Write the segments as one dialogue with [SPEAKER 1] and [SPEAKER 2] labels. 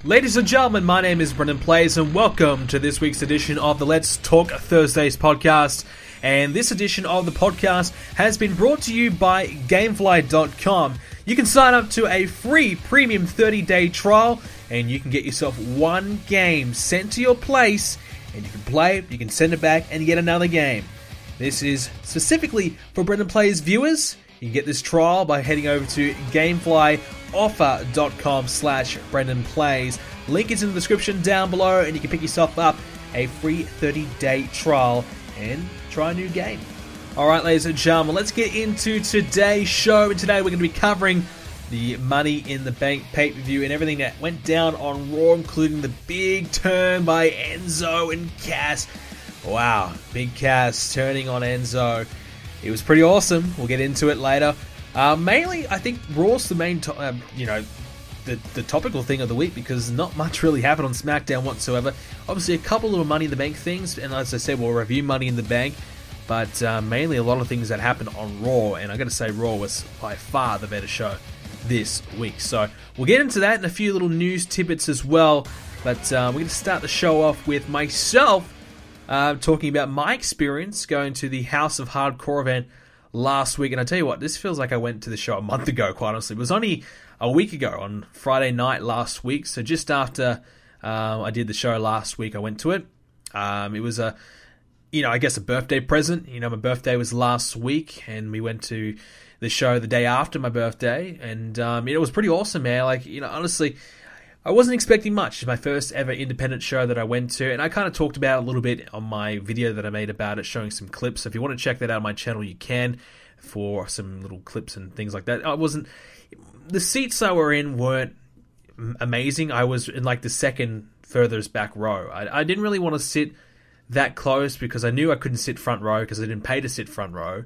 [SPEAKER 1] Ladies and gentlemen, my name is BrendenPlayz and welcome to this week's edition of the Let's Talk Thursdays podcast. And this edition of the podcast has been brought to you by Gamefly.com. You can sign up to a free premium 30-day trial and you can get yourself one game sent to your place and you can play it, you can send it back and get another game. This is specifically for BrendenPlayz viewers. You can get this trial by heading over to GameflyOffer.com/BrendenPlayz. Link is in the description down below and you can pick yourself up a free 30-day trial and try a new game. Alright, ladies and gentlemen, let's get into today's show. And today we're going to be covering the Money in the Bank pay-per-view and everything that went down on Raw, including the big turn by Enzo and Cass. Wow, Big Cass turning on Enzo. It was pretty awesome. We'll get into it later. Mainly, I think Raw's the main, the topical thing of the week because not much really happened on Smackdown whatsoever. Obviously, a couple of Money in the Bank things, and as I said, we'll review Money in the Bank. But mainly a lot of things that happened on Raw, and I got to say, Raw was by far the better show this week. So we'll get into that and a few little news tidbits as well. But we're going to start the show off with myself. Talking about my experience going to the House of Hardcore event last week. And I tell you what, this feels like I went to the show a month ago, quite honestly. It was only a week ago on Friday night last week. So just after I did the show last week, I went to it. It was a birthday present. My birthday was last week and we went to the show the day after my birthday. And it was pretty awesome, man. Honestly, I wasn't expecting much. It's my first ever independent show that I went to, and I kind of talked about it a little bit on my video that I made about it, showing some clips. So if you want to check that out on my channel, you can, for some little clips and things like that. The seats I were in weren't amazing. I was in the second furthest back row. I didn't really want to sit that close because I knew I couldn't sit front row because I didn't pay to sit front row.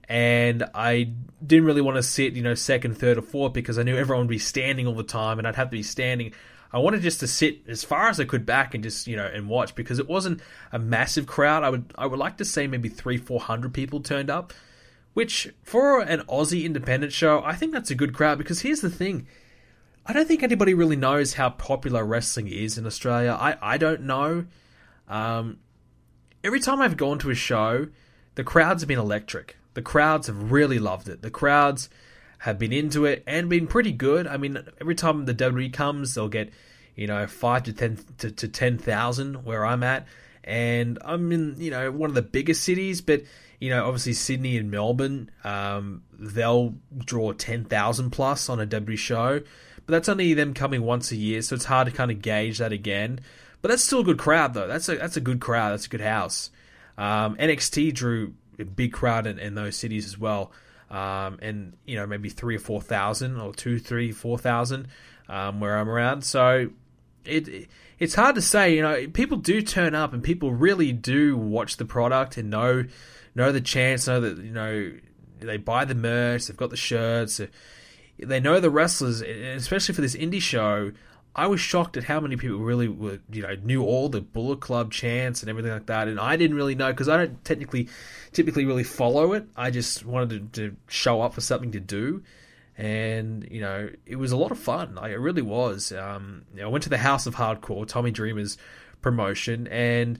[SPEAKER 1] And I didn't really want to sit, second, third, or fourth because I knew everyone would be standing all the time and I'd have to be standing. I wanted just to sit as far as I could back and just, and watch because it wasn't a massive crowd. I would like to say maybe 300-400 people turned up, which for an Aussie independent show, I think that's a good crowd because here's the thing. I don't think anybody really knows how popular wrestling is in Australia. I don't know. Every time I've gone to a show, the crowds have been electric. The crowds have really loved it. The crowds have been into it and been pretty good. I mean, every time the WWE comes, they'll get, 5 to 10,000 where I'm at. And I'm in, one of the biggest cities, but, obviously Sydney and Melbourne, they'll draw 10,000 plus on a WWE show. But that's only them coming once a year, so it's hard to kind of gauge that again. But that's still a good crowd, though. That's a good crowd. That's a good house. NXT drew a big crowd in those cities as well, and maybe 3,000 or 4,000 or 2,000, 3,000, 4,000 where I'm around. So it's hard to say. People do turn up and people really do watch the product and know the chants, know that they buy the merch, they've got the shirts, they know the wrestlers, and especially for this indie show. I was shocked at how many people really were, knew all the Bullet Club chants and everything like that, and I didn't really know because I don't typically really follow it. I just wanted to show up for something to do, and it was a lot of fun. It really was. I went to the House of Hardcore, Tommy Dreamer's promotion, and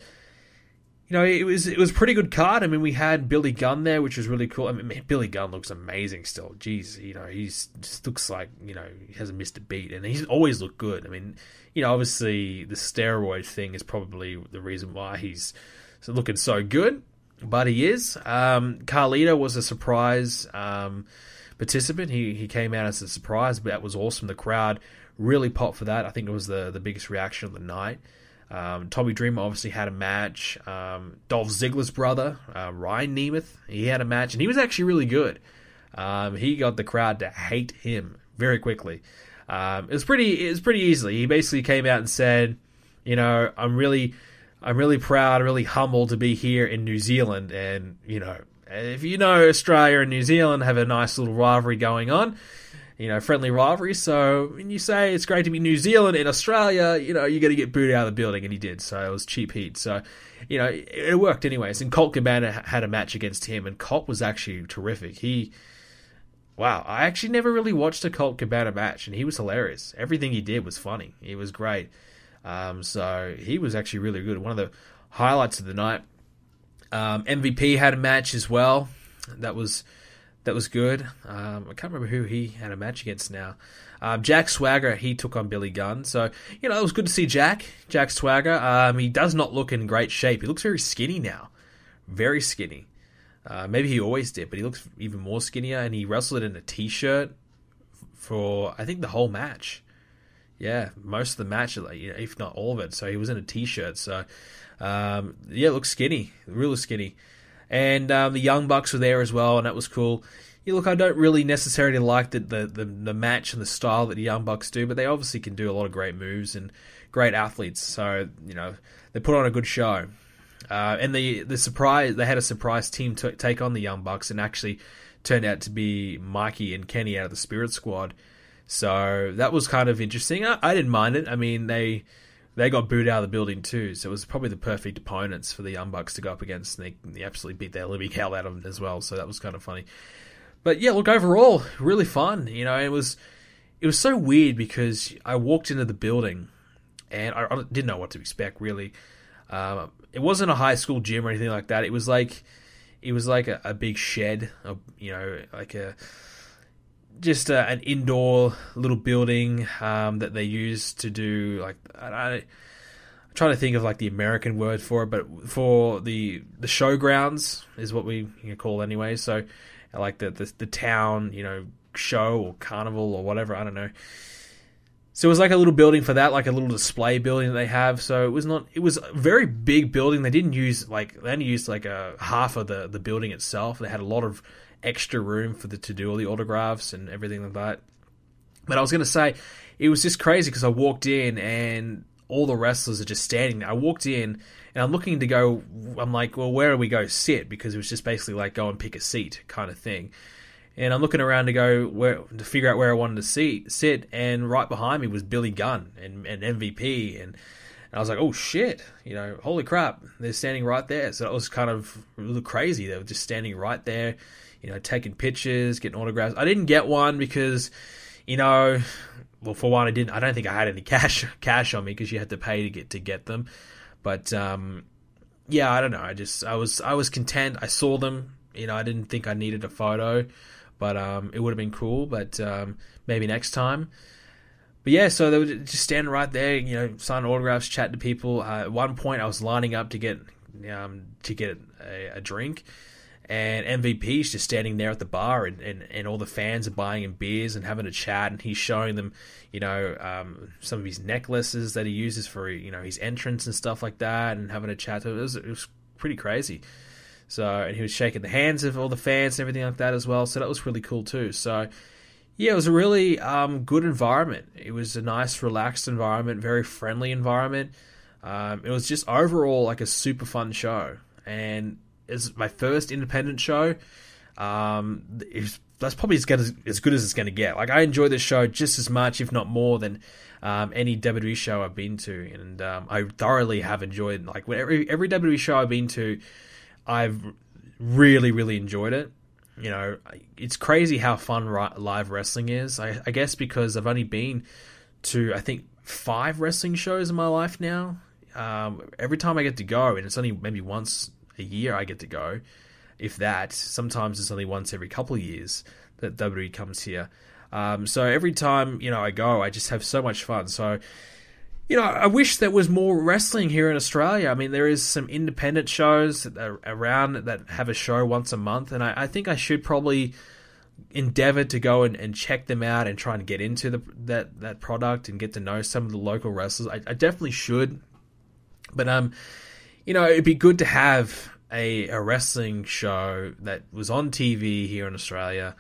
[SPEAKER 1] it was a pretty good card. I mean, we had Billy Gunn there, which was really cool. I mean, Billy Gunn looks amazing still. Jeez, he just looks like, he hasn't missed a beat, and he's always looked good. I mean, obviously the steroid thing is probably the reason why he's looking so good, but he is. Carlito was a surprise participant. He came out as a surprise, but that was awesome. The crowd really popped for that. I think it was the biggest reaction of the night. Tommy Dreamer obviously had a match. Dolph Ziggler's brother, Ryan Nemeth, he had a match, and he was actually really good. He got the crowd to hate him very quickly. It was pretty easily. He basically came out and said, I'm really proud, really humbled to be here in New Zealand, and if Australia and New Zealand have a nice little rivalry going on. Friendly rivalry. So when you say it's great to be New Zealand in Australia, you're going to get booed out of the building, and he did. So it was cheap heat. So, it worked anyways. And Colt Cabana had a match against him, and Colt was actually terrific. wow, I actually never really watched a Colt Cabana match, and he was hilarious. Everything he did was funny. He was great. So he was actually really good. One of the highlights of the night. MVP had a match as well. That was good. I can't remember who he had a match against now. Jack Swagger, he took on Billy Gunn. So, it was good to see Jack Swagger. He does not look in great shape. He looks very skinny now. Very skinny. Maybe he always did, but he looks even more skinnier, and he wrestled in a t-shirt for, I think, the whole match. Yeah, most of the match, if not all of it. So he was in a t-shirt. So, it looks skinny. Really skinny. And the Young Bucks were there as well, and that was cool. Look, I don't really necessarily like the match and the style that the Young Bucks do, but they obviously can do a lot of great moves and great athletes. So, they put on a good show. And the surprise, they had a surprise team take on the Young Bucks, and actually turned out to be Mikey and Kenny out of the Spirit Squad. So that was kind of interesting. I didn't mind it. I mean, they got booed out of the building too, so it was probably the perfect opponents for the Young Bucks to go up against, and they absolutely beat their living hell out of them as well. So that was kind of funny. But yeah, look, overall, really fun. It was so weird because I walked into the building and I didn't know what to expect really. It wasn't a high school gym or anything like that. It was like a big shed, an indoor little building that they use to do I'm trying to think of the American word for it, but for the showgrounds is what we call it anyway. So the town, show or carnival or whatever, I don't know. So it was like a little building for that, like a little display building that they have. So it was a very big building. They didn't use they only used a half of the building itself. They had a lot of extra room to do all the autographs and everything like that. But I was going to say, it was just crazy because I walked in and all the wrestlers are just standing there. I walked in and I'm looking to go, I'm like, well, where do we go sit? Because it was just basically go and pick a seat kind of thing. And I'm looking around to figure out where I wanted to sit, and right behind me was Billy Gunn and MVP, and I was like, oh shit, holy crap, they're standing right there. So that was kind of really crazy. They were just standing right there, taking pictures, getting autographs. I didn't get one because, well, for one, I don't think I had any cash on me because you had to pay to get them. But yeah, I don't know. I was content. I saw them. I didn't think I needed a photo. But it would have been cool, but maybe next time. But yeah, so they were just standing right there, signing autographs, chatting to people. At one point, I was lining up to get a drink, and MVP's just standing there at the bar, and all the fans are buying him beers and having a chat, and he's showing them, some of his necklaces that he uses for, his entrance and stuff like that, and having a chat. So it was pretty crazy. So, and he was shaking the hands of all the fans and everything like that as well. So that was really cool too. So, yeah, it was a really good environment. It was a nice, relaxed environment, very friendly environment. It was just overall a super fun show. And it's my first independent show. That's probably as good as it's going to get. I enjoy this show just as much, if not more, than any WWE show I've been to. And I thoroughly have enjoyed, every WWE show I've been to, I've really, really enjoyed it. It's crazy how fun live wrestling is. I guess because I've only been to, I think, 5 wrestling shows in my life now. Every time I get to go, and it's only maybe once a year I get to go, if that. Sometimes it's only once every couple of years that WWE comes here. So every time, I go, I just have so much fun. So, I wish there was more wrestling here in Australia. I mean, there is some independent shows around that have a show once a month, and I think I should probably endeavor to go and check them out and try and get into that product and get to know some of the local wrestlers. I definitely should. But, it'd be good to have a wrestling show that was on TV here in Australia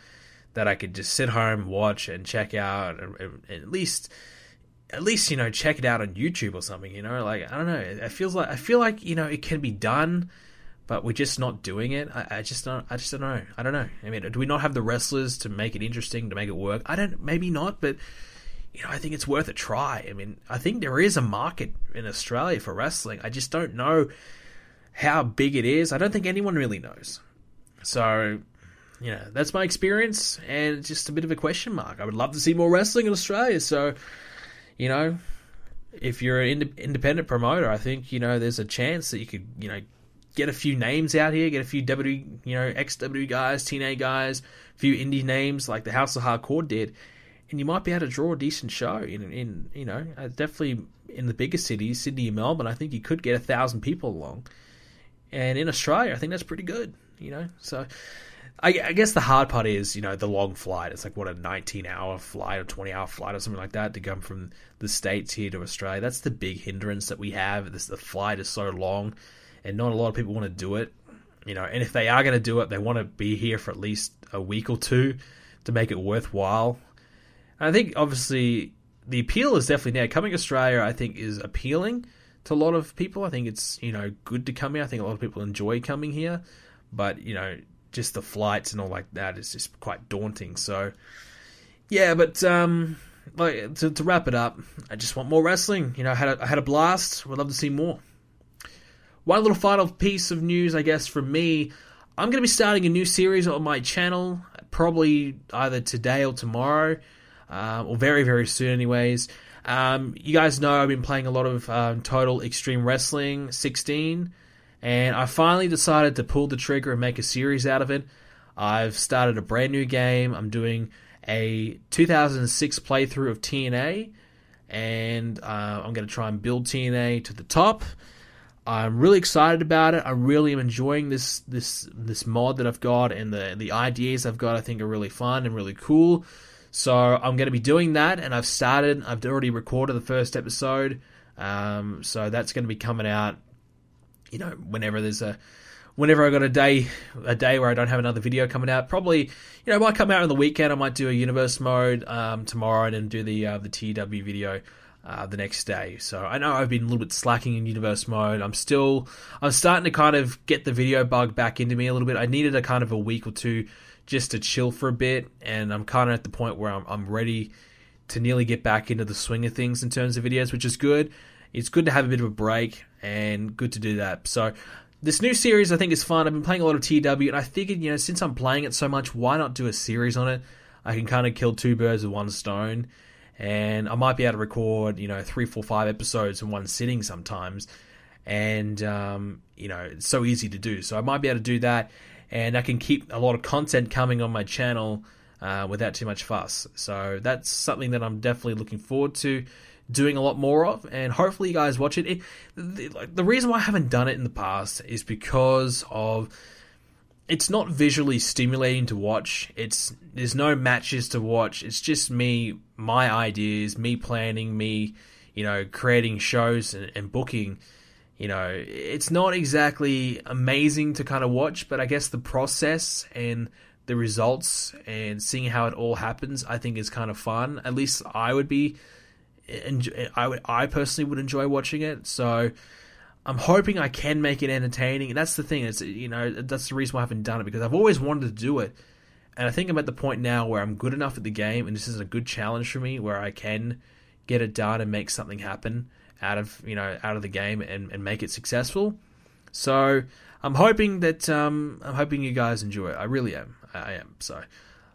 [SPEAKER 1] that I could just sit home, watch, and check out, and at least check it out on YouTube or something, I don't know. I feel like, it can be done, but we're just not doing it. I just don't know. I don't know. I mean, do we not have the wrestlers to make it interesting, to make it work? Maybe not, but, I think it's worth a try. I mean, I think there is a market in Australia for wrestling. I just don't know how big it is. I don't think anyone really knows. So, that's my experience, and it's just a bit of a question mark. I would love to see more wrestling in Australia. So, if you're an independent promoter, I think, there's a chance that you could, get a few names out here, get a few ex-WWE guys, TNA guys, a few indie names like the House of Hardcore did, and you might be able to draw a decent show in definitely in the bigger cities, Sydney and Melbourne. I think you could get 1,000 people along, and in Australia, I think that's pretty good. So I guess the hard part is, the long flight. It's like, what, a 19-hour flight or 20-hour flight or something like that to come from the States here to Australia. That's the big hindrance that we have. The flight is so long, and not a lot of people want to do it. And if they are going to do it, they want to be here for at least a week or two to make it worthwhile. And I think, obviously, the appeal is definitely there. Coming to Australia, I think, is appealing to a lot of people. I think it's, good to come here. I think a lot of people enjoy coming here. But, just the flights and all like that is just quite daunting. So, yeah, but to wrap it up, I just want more wrestling. I had a blast. Would love to see more. One little final piece of news, I guess, from me. I'm going to be starting a new series on my channel, probably either today or tomorrow, or very, very soon anyways. You guys know I've been playing a lot of Total Extreme Wrestling 16, and I finally decided to pull the trigger and make a series out of it. I've started a brand new game. I'm doing a 2006 playthrough of TNA, and I'm going to try and build TNA to the top. I'm really excited about it. I really am enjoying this mod that I've got, and the ideas I've got I think are really fun and really cool. So I'm going to be doing that, and I've already recorded the first episode. So that's going to be coming out, whenever I got a day where I don't have another video coming out. Probably, it might come out on the weekend. I might do a universe mode tomorrow, and then do the TW video the next day. So I know I've been a little bit slacking in universe mode. I'm starting to kind of get the video bug back into me a little bit. I needed a kind of a week or two just to chill for a bit, and I'm kind of at the point where I'm ready to nearly get back into the swing of things in terms of videos, which is good. It's good to have a bit of a break, and good to do that. So this new series I think is fun. I've been playing a lot of TW, and I figured, since I'm playing it so much, why not do a series on it? I can kind of kill two birds with one stone, and I might be able to record, 3, 4, 5 episodes in one sitting sometimes, and, it's so easy to do. So I might be able to do that, and I can keep a lot of content coming on my channel without too much fuss. So that's something that I'm definitely looking forward to doing a lot more of, and hopefully you guys watch it. The reason why I haven't done it in the past is because of it's not visually stimulating to watch. There's no matches to watch. It's just me, my ideas, me planning, me, creating shows and booking. It's not exactly amazing to kind of watch, but I guess the process and the results and seeing how it all happens, I think is kind of fun. At least I would be. I personally would enjoy watching it, so I'm hoping I can make it entertaining. And that's the thing, that's the reason why I haven't done it, because I've always wanted to do it, and I think I'm at the point now where I'm good enough at the game, and this is a good challenge for me, where I can get it done and make something happen out of the game and make it successful. So I'm hoping you guys enjoy it. I really am. I am. So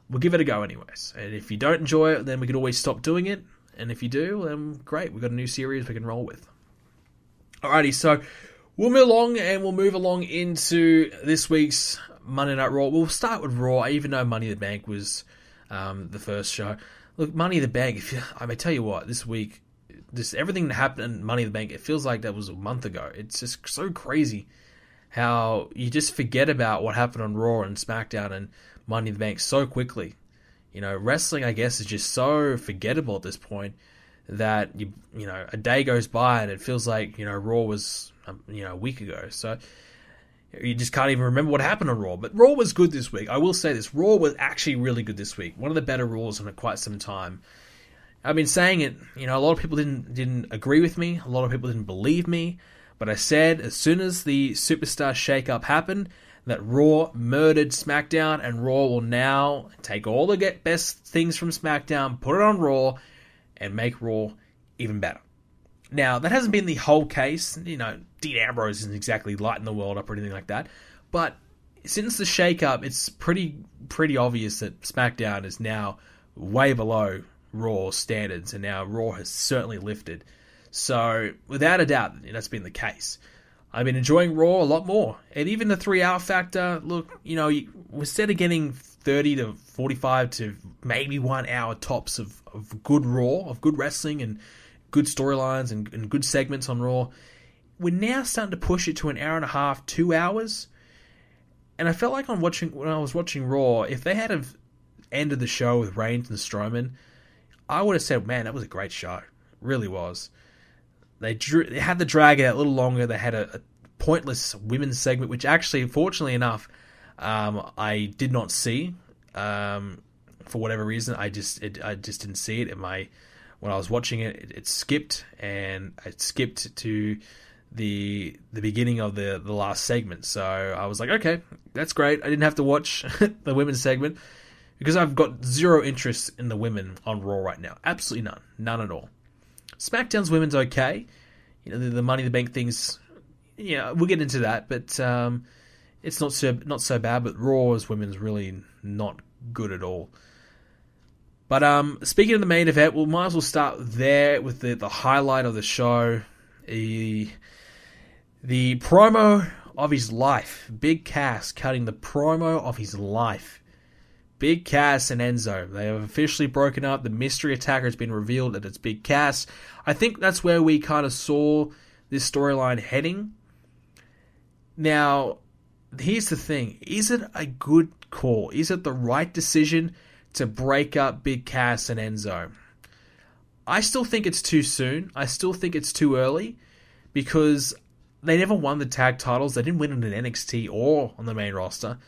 [SPEAKER 1] we'll give it a go anyways. And if you don't enjoy it, then we can always stop doing it. And if you do, then great. We've got a new series we can roll with. Alrighty, so we'll move along into this week's Monday Night Raw. We'll start with Raw, even though Money in the Bank was the first show. Look, Money in the Bank, I may tell you what, this week, everything that happened in Money in the Bank, it feels like that was a month ago. It's just so crazy how you just forget about what happened on Raw and Smackdown and Money in the Bank so quickly. Wrestling, I guess, is just so forgettable at this point that a day goes by and it feels like Raw was a week ago. So you just can't even remember what happened on Raw. But Raw was good this week. I will say this: Raw was actually really good this week. One of the better Raws in quite some time. I've been saying it. A lot of people didn't agree with me. A lot of people didn't believe me. But I said as soon as the Superstar shake-up happened, that Raw murdered SmackDown, and Raw will now take all the best things from SmackDown, put it on Raw, and make Raw even better. Now, that hasn't been the whole case. Dean Ambrose isn't exactly lighting the world up or anything like that. But since the shake-up, it's pretty obvious that SmackDown is now way below Raw standards, and now Raw has certainly lifted. So, without a doubt, that's been the case. I've been enjoying Raw a lot more. And even the 3-hour factor, look, instead of getting 30 to 45 to maybe 1 hour tops of good Raw, of good wrestling and good storylines and good segments on Raw, we're now starting to push it to an hour and a half, 2 hours. And I felt like when I was watching Raw, if they had have ended the show with Reigns and Strowman, I would have said, man, that was a great show. It really was. They had to drag it out a little longer. They had a pointless women's segment, which actually, fortunately enough, I did not see. For whatever reason, I just didn't see it. When I was watching it, it skipped, and it skipped to the beginning of the last segment. So I was like, okay, that's great. I didn't have to watch the women's segment because I've got zero interest in the women on Raw right now. Absolutely none at all. SmackDown's women's okay. The Money in the Bank things, we'll get into that, but it's not so bad. But Raw's women's really not good at all. But speaking of the main event, we might as well start there with the highlight of the show. The promo of his life. Big Cass cutting the promo of his life. Big Cass and Enzo. They have officially broken up. The mystery attacker has been revealed that it's Big Cass. I think that's where we kind of saw this storyline heading. Now, here's the thing. Is it a good call? Is it the right decision to break up Big Cass and Enzo? I still think it's too soon. I still think it's too early because they never won the tag titles. They didn't win it in NXT or on the main roster.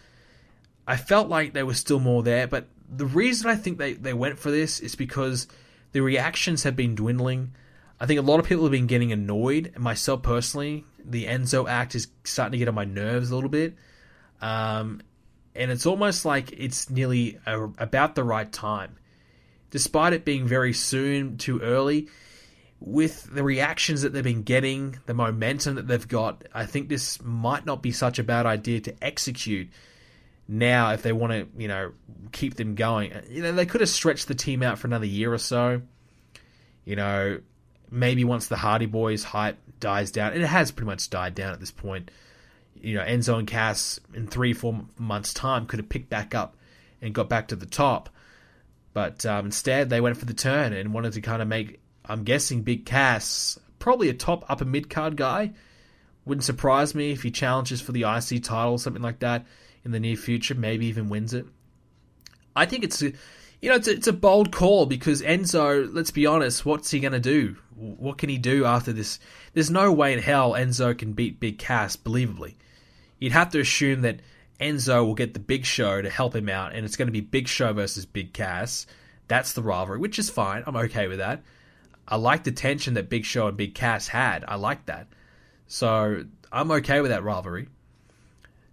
[SPEAKER 1] I felt like there was still more there, but the reason I think they went for this is because the reactions have been dwindling. I think a lot of people have been getting annoyed, and myself personally, the Enzo act is starting to get on my nerves a little bit. And it's almost like it's nearly about the right time. Despite it being very soon, too early, with the reactions that they've been getting, the momentum that they've got, I think this might not be such a bad idea to execute now if they want to, keep them going. They could have stretched the team out for another year or so. Maybe once the Hardy Boys hype dies down, and it has pretty much died down at this point. Enzo and Cass in 3-4 months' time could have picked back up and got back to the top. But instead, they went for the turn and wanted to kind of make, I'm guessing, Big Cass probably a top upper mid-card guy. Wouldn't surprise me if he challenges for the IC title, something like that, in the near future, maybe even wins it. I think it's a bold call because Enzo, let's be honest, what's he going to do? What can he do after this? There's no way in hell Enzo can beat Big Cass believably. You'd have to assume that Enzo will get the Big Show to help him out, and it's going to be Big Show versus Big Cass. That's the rivalry, which is fine. I'm okay with that. I like the tension that Big Show and Big Cass had. I like that. So I'm okay with that rivalry.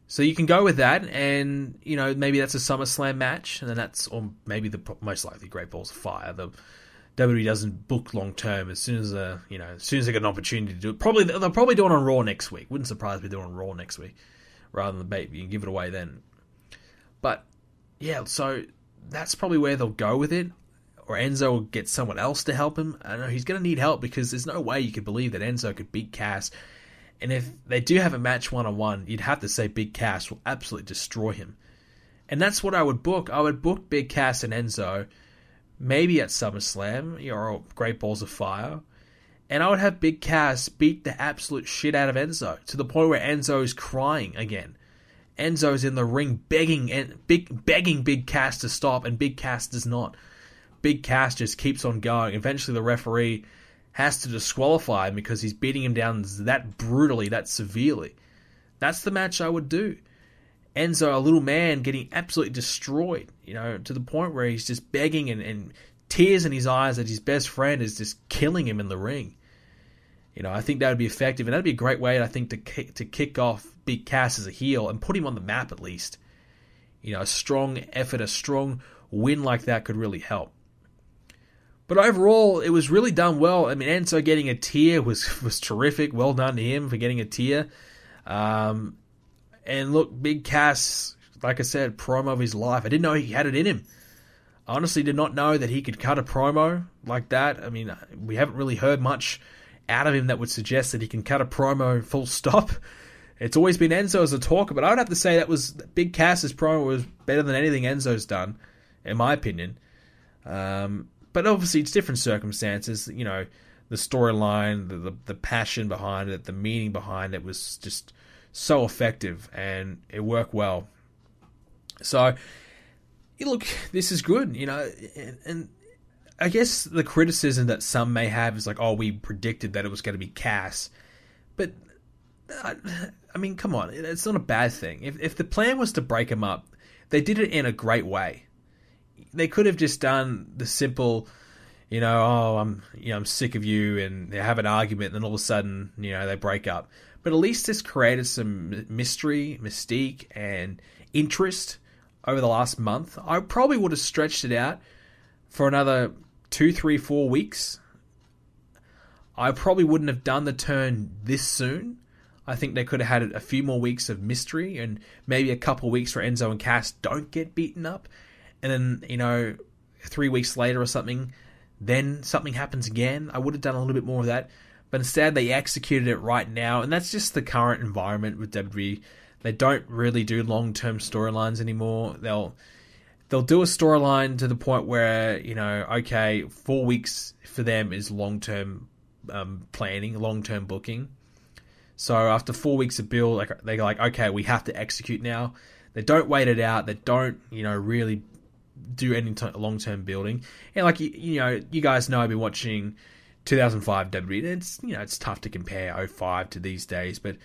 [SPEAKER 1] So you can go with that, and maybe that's a SummerSlam match, and then or maybe the most likely Great Balls of Fire. The WWE doesn't book long term. As soon as they get an opportunity to do it, they'll probably do it on Raw next week. Wouldn't surprise me if they do it on Raw next week, rather than bait. You can give it away then. But yeah, so that's probably where they'll go with it. Or Enzo will get someone else to help him. I know he's going to need help because there's no way you could believe that Enzo could beat Cass. And if they do have a match one-on-one, you'd have to say Big Cass will absolutely destroy him. And that's what I would book. I would book Big Cass and Enzo, maybe at SummerSlam, or Great Balls of Fire. And I would have Big Cass beat the absolute shit out of Enzo, to the point where Enzo is crying again. Enzo's in the ring begging Big Cass to stop, and Big Cass does not. Big Cass just keeps on going. Eventually the referee has to disqualify him because he's beating him down that brutally, that severely. That's the match I would do. Enzo, a little man, getting absolutely destroyed, to the point where he's just begging and tears in his eyes that his best friend is just killing him in the ring. I think that would be effective, and that would be a great way, I think, to kick off Big Cass as a heel and put him on the map at least. A strong effort, a strong win like that could really help. But overall, it was really done well. I mean, Enzo getting a tier was terrific. Well done to him for getting a tier. And look, Big Cass, like I said, promo of his life. I didn't know he had it in him. I honestly did not know that he could cut a promo like that. I mean, we haven't really heard much out of him that would suggest that he can cut a promo full stop. It's always been Enzo as a talker, but I would have to say that was Big Cass's promo was better than anything Enzo's done, in my opinion. But obviously, it's different circumstances. You know, the storyline, the passion behind it, the meaning behind it was just so effective, and it worked well. So, look, this is good, you know, and I guess the criticism that some may have is like, oh, we predicted that it was going to be Cass, but I mean, come on, it's not a bad thing. If the plan was to break him up, they did it in a great way. They could have just done the simple, you know, oh, I'm sick of you, and they have an argument, and then all of a sudden, you know, they break up. But at least this created some mystery, mystique, and interest over the last month. I probably would have stretched it out for another 2, 3, 4 weeks. I probably wouldn't have done the turn this soon. I think they could have had a few more weeks of mystery and maybe a couple of weeks where Enzo and Cass don't get beaten up. And then, you know, 3 weeks later or something, then something happens again. I would have done a little bit more of that. But instead, they executed it right now. And that's just the current environment with WWE. They don't really do long-term storylines anymore. They'll do a storyline to the point where, you know, okay, 4 weeks for them is long-term planning, long-term booking. So after 4 weeks of build, like they're like, okay, we have to execute now. They don't wait it out. They don't, you know, really do any long-term building. And like, you know, you guys know I've been watching 2005 WWE. It's, you know, it's tough to compare 05 to these days, but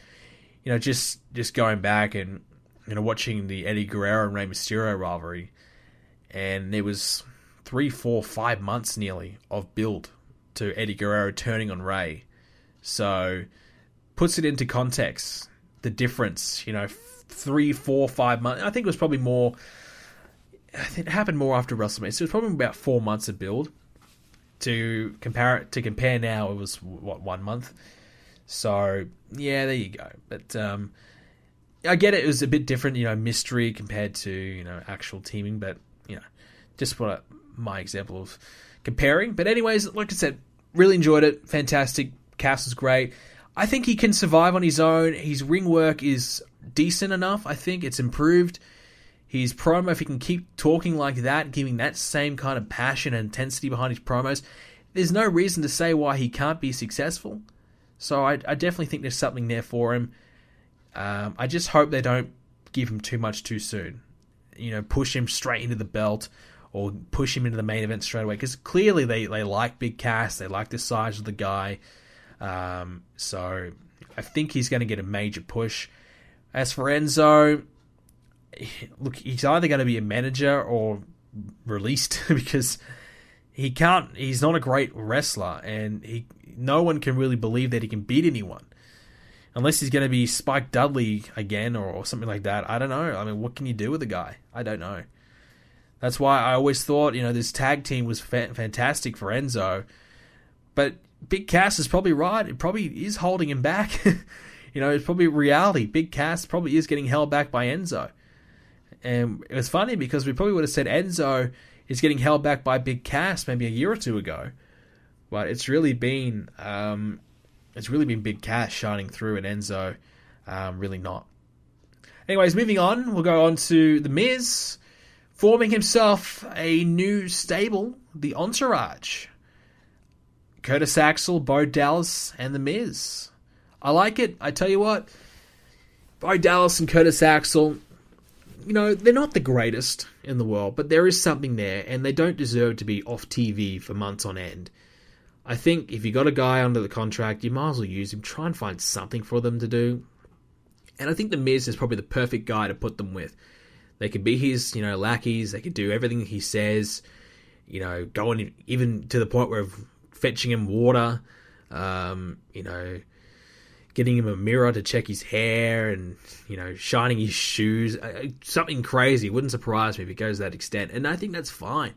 [SPEAKER 1] you know, just going back and, you know, watching the Eddie Guerrero and Rey Mysterio rivalry, and there was 3, 4, 5 months nearly of build to Eddie Guerrero turning on Rey. So puts it into context, the difference, you know, 3, 4, 5 months. I think it was probably more, I think it happened more after WrestleMania. So it was probably about 4 months of build. To compare now, it was, what, 1 month? So, yeah, there you go. But I get it was a bit different, you know, mystery compared to, you know, actual teaming. But, you know, just my example of comparing. But anyways, like I said, really enjoyed it. Fantastic. Cass was great. I think he can survive on his own. His ring work is decent enough. I think it's improved. His promo, if he can keep talking like that, giving that same kind of passion and intensity behind his promos, there's no reason to say why he can't be successful. So I definitely think there's something there for him. I just hope they don't give him too much too soon. You know, push him straight into the belt or push him into the main event straight away. Because clearly they like Big Cass. They like the size of the guy. So I think he's going to get a major push. As for Enzo, look, he's either going to be a manager or released because he's not a great wrestler, and no one can really believe that he can beat anyone. Unless he's going to be Spike Dudley again or something like that. I don't know. I mean, what can you do with the guy? I don't know. That's why I always thought, you know, this tag team was fantastic for Enzo. But Big Cass is probably right. It probably is holding him back. You know, it's probably reality. Big Cass probably is getting held back by Enzo. And it was funny because we probably would have said Enzo is getting held back by Big Cass maybe a year or two ago. But it's really been Big Cass shining through and Enzo really not. Anyways, moving on, we'll go on to The Miz forming himself a new stable, the Entourage. Curtis Axel, Bo Dallas, and The Miz. I like it. I tell you what, Bo Dallas and Curtis Axel, you know, they're not the greatest in the world, but there is something there, and they don't deserve to be off TV for months on end. I think if you got a guy under the contract, you might as well use him. Try and find something for them to do. And I think The Miz is probably the perfect guy to put them with. They could be his, you know, lackeys. They could do everything he says. You know, going even to the point where fetching him water. You know, getting him a mirror to check his hair, and you know, shining his shoes. Something crazy. Wouldn't surprise me if it goes to that extent. And I think that's fine.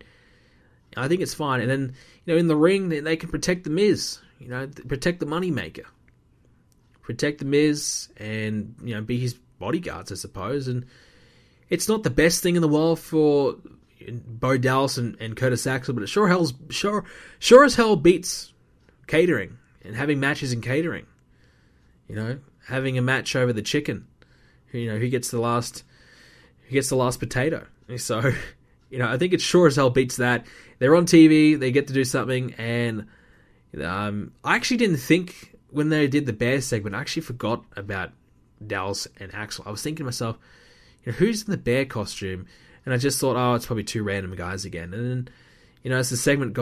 [SPEAKER 1] I think it's fine. And then, you know, in the ring, they can protect The Miz. You know, protect the moneymaker. Protect The Miz and, you know, be his bodyguards, I suppose. And it's not the best thing in the world for Bo Dallas and Curtis Axel, but it sure as hell beats catering and having matches in catering. You know, having a match over the chicken. You know, who gets the last potato. So, you know, I think it sure as hell beats that. They're on TV, they get to do something, and I actually didn't think when they did the Bear segment, I actually forgot about Dallas and Axel. I was thinking to myself, you know, who's in the bear costume? And I just thought, oh, it's probably two random guys again. And then, you know, as the segment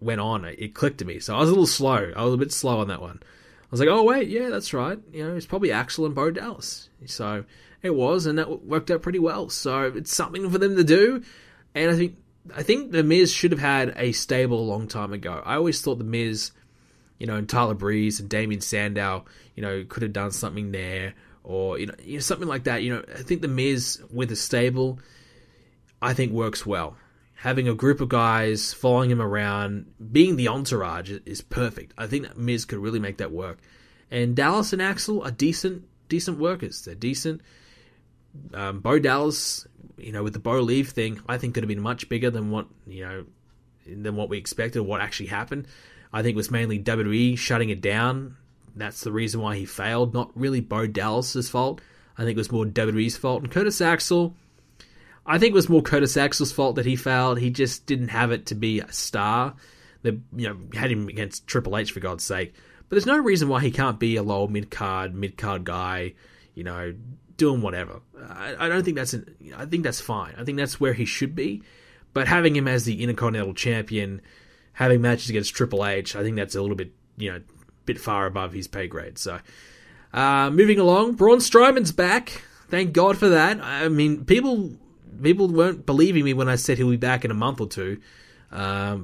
[SPEAKER 1] went on, it clicked to me. So I was a little slow. I was a bit slow on that one. I was like, oh, wait, yeah, that's right. You know, it's probably Axel and Bo Dallas. So it was, and that worked out pretty well. So it's something for them to do. And I think The Miz should have had a stable a long time ago. I always thought The Miz, you know, and Tyler Breeze and Damien Sandow, you know, could have done something there, or you know, something like that. You know, I think The Miz with a stable, I think works well. Having a group of guys following him around, being the entourage is perfect. I think that Miz could really make that work. And Dallas and Axel are decent workers. They're decent. Bo Dallas, you know, with the Bo Leave thing, I think could have been much bigger than what we expected, what actually happened. I think it was mainly WWE shutting it down. That's the reason why he failed. Not really Bo Dallas's fault. I think it was more WWE's fault. And Curtis Axel, I think it was more Curtis Axel's fault that he failed. He just didn't have it to be a star. They, you know, had him against Triple H, for God's sake. But there's no reason why he can't be a lower mid-card guy, you know, doing whatever. I don't think I think that's fine. I think that's where he should be. But having him as the Intercontinental Champion, having matches against Triple H, I think that's a little bit, you know, bit far above his pay grade. So, moving along, Braun Strowman's back. Thank God for that. I mean, people weren't believing me when I said he'll be back in a month or two,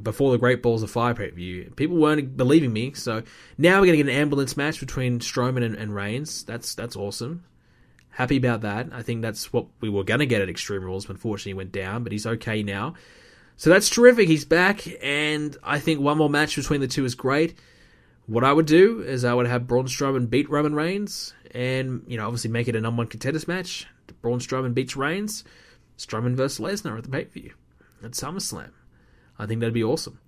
[SPEAKER 1] before the Great Balls of Fire pay-per-view. People weren't believing me, so now we're going to get an ambulance match between Strowman and Reigns. That's awesome. Happy about that. I think that's what we were going to get at Extreme Rules, but unfortunately he went down, but he's okay now. So that's terrific. He's back, and I think one more match between the two is great. What I would do is I would have Braun Strowman beat Roman Reigns, and, you know, obviously make it a number one contenders match. Braun Strowman beats Reigns, Strowman versus Lesnar at the pay-per-view at SummerSlam. I think that'd be awesome.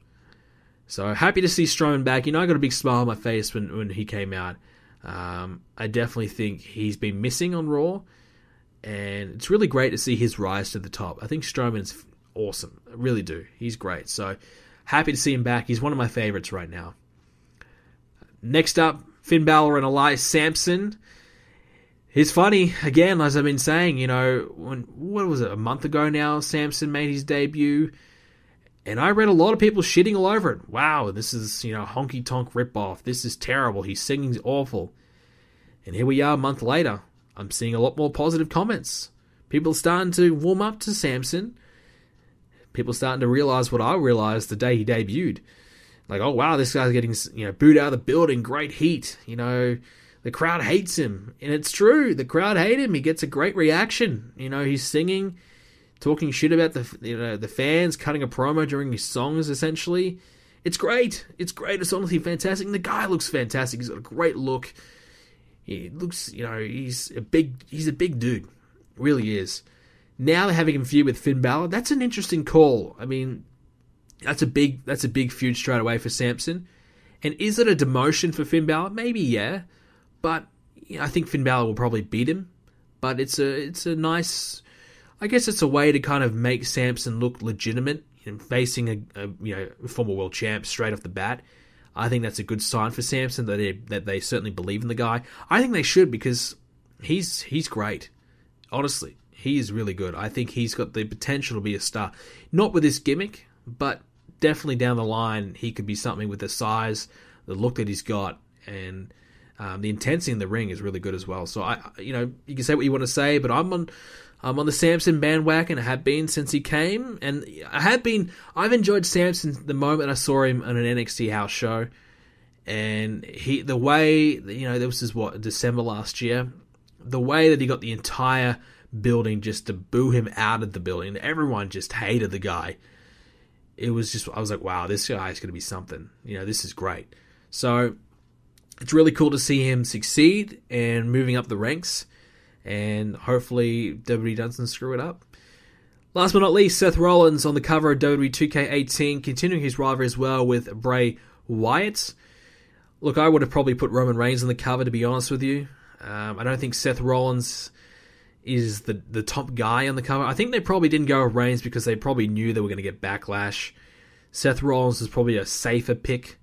[SPEAKER 1] So happy to see Strowman back. You know, I got a big smile on my face when he came out. I definitely think he's been missing on Raw, and it's really great to see his rise to the top. I think Strowman's awesome. I really do. He's great. So happy to see him back. He's one of my favorites right now. Next up, Finn Balor and Elias Samson. It's funny, again, as I've been saying, you know, what was it, a month ago now, Samson made his debut, and I read a lot of people shitting all over it. Wow, this is, you know, honky-tonk ripoff. This is terrible. His singing's awful. And here we are a month later. I'm seeing a lot more positive comments. People are starting to warm up to Samson. People are starting to realize what I realized the day he debuted. Like, oh, wow, this guy's getting, you know, booed out of the building. Great heat. You know, the crowd hates him. And it's true. The crowd hate him. He gets a great reaction. You know, he's singing, talking shit about the fans, cutting a promo during his songs, essentially. It's great. It's great. It's honestly fantastic. And the guy looks fantastic. He's got a great look. He looks, you know, he's a big dude. Really is. Now they're having him feud with Finn Balor. That's an interesting call. I mean, that's a big feud straight away for Samson. And is it a demotion for Finn Balor? Maybe, yeah. But you know, I think Finn Balor will probably beat him. But it's a nice, I guess it's a way to kind of make Samson look legitimate, you know, facing a former world champ straight off the bat. I think that's a good sign for Samson that they certainly believe in the guy. I think they should, because he's great. Honestly, he is really good. I think he's got the potential to be a star. Not with this gimmick, but definitely down the line he could be something with the size, the look that he's got, and the intensity in the ring is really good as well. So you can say what you want to say, but I'm on the Samson bandwagon. I have been since he came, and I've enjoyed Samson the moment I saw him on an NXT house show, and the way, you know, this is December last year, the way that he got the entire building just to boo him out of the building, everyone just hated the guy. It was just, I was like, wow, this guy is going to be something. You know, this is great. So it's really cool to see him succeed and moving up the ranks. and hopefully WWE doesn't screw it up. Last but not least, Seth Rollins on the cover of WWE 2K18, continuing his rivalry as well with Bray Wyatt. Look, I would have probably put Roman Reigns on the cover, to be honest with you. I don't think Seth Rollins is the top guy on the cover. I think they probably didn't go with Reigns because they probably knew they were going to get backlash. Seth Rollins is probably a safer pick.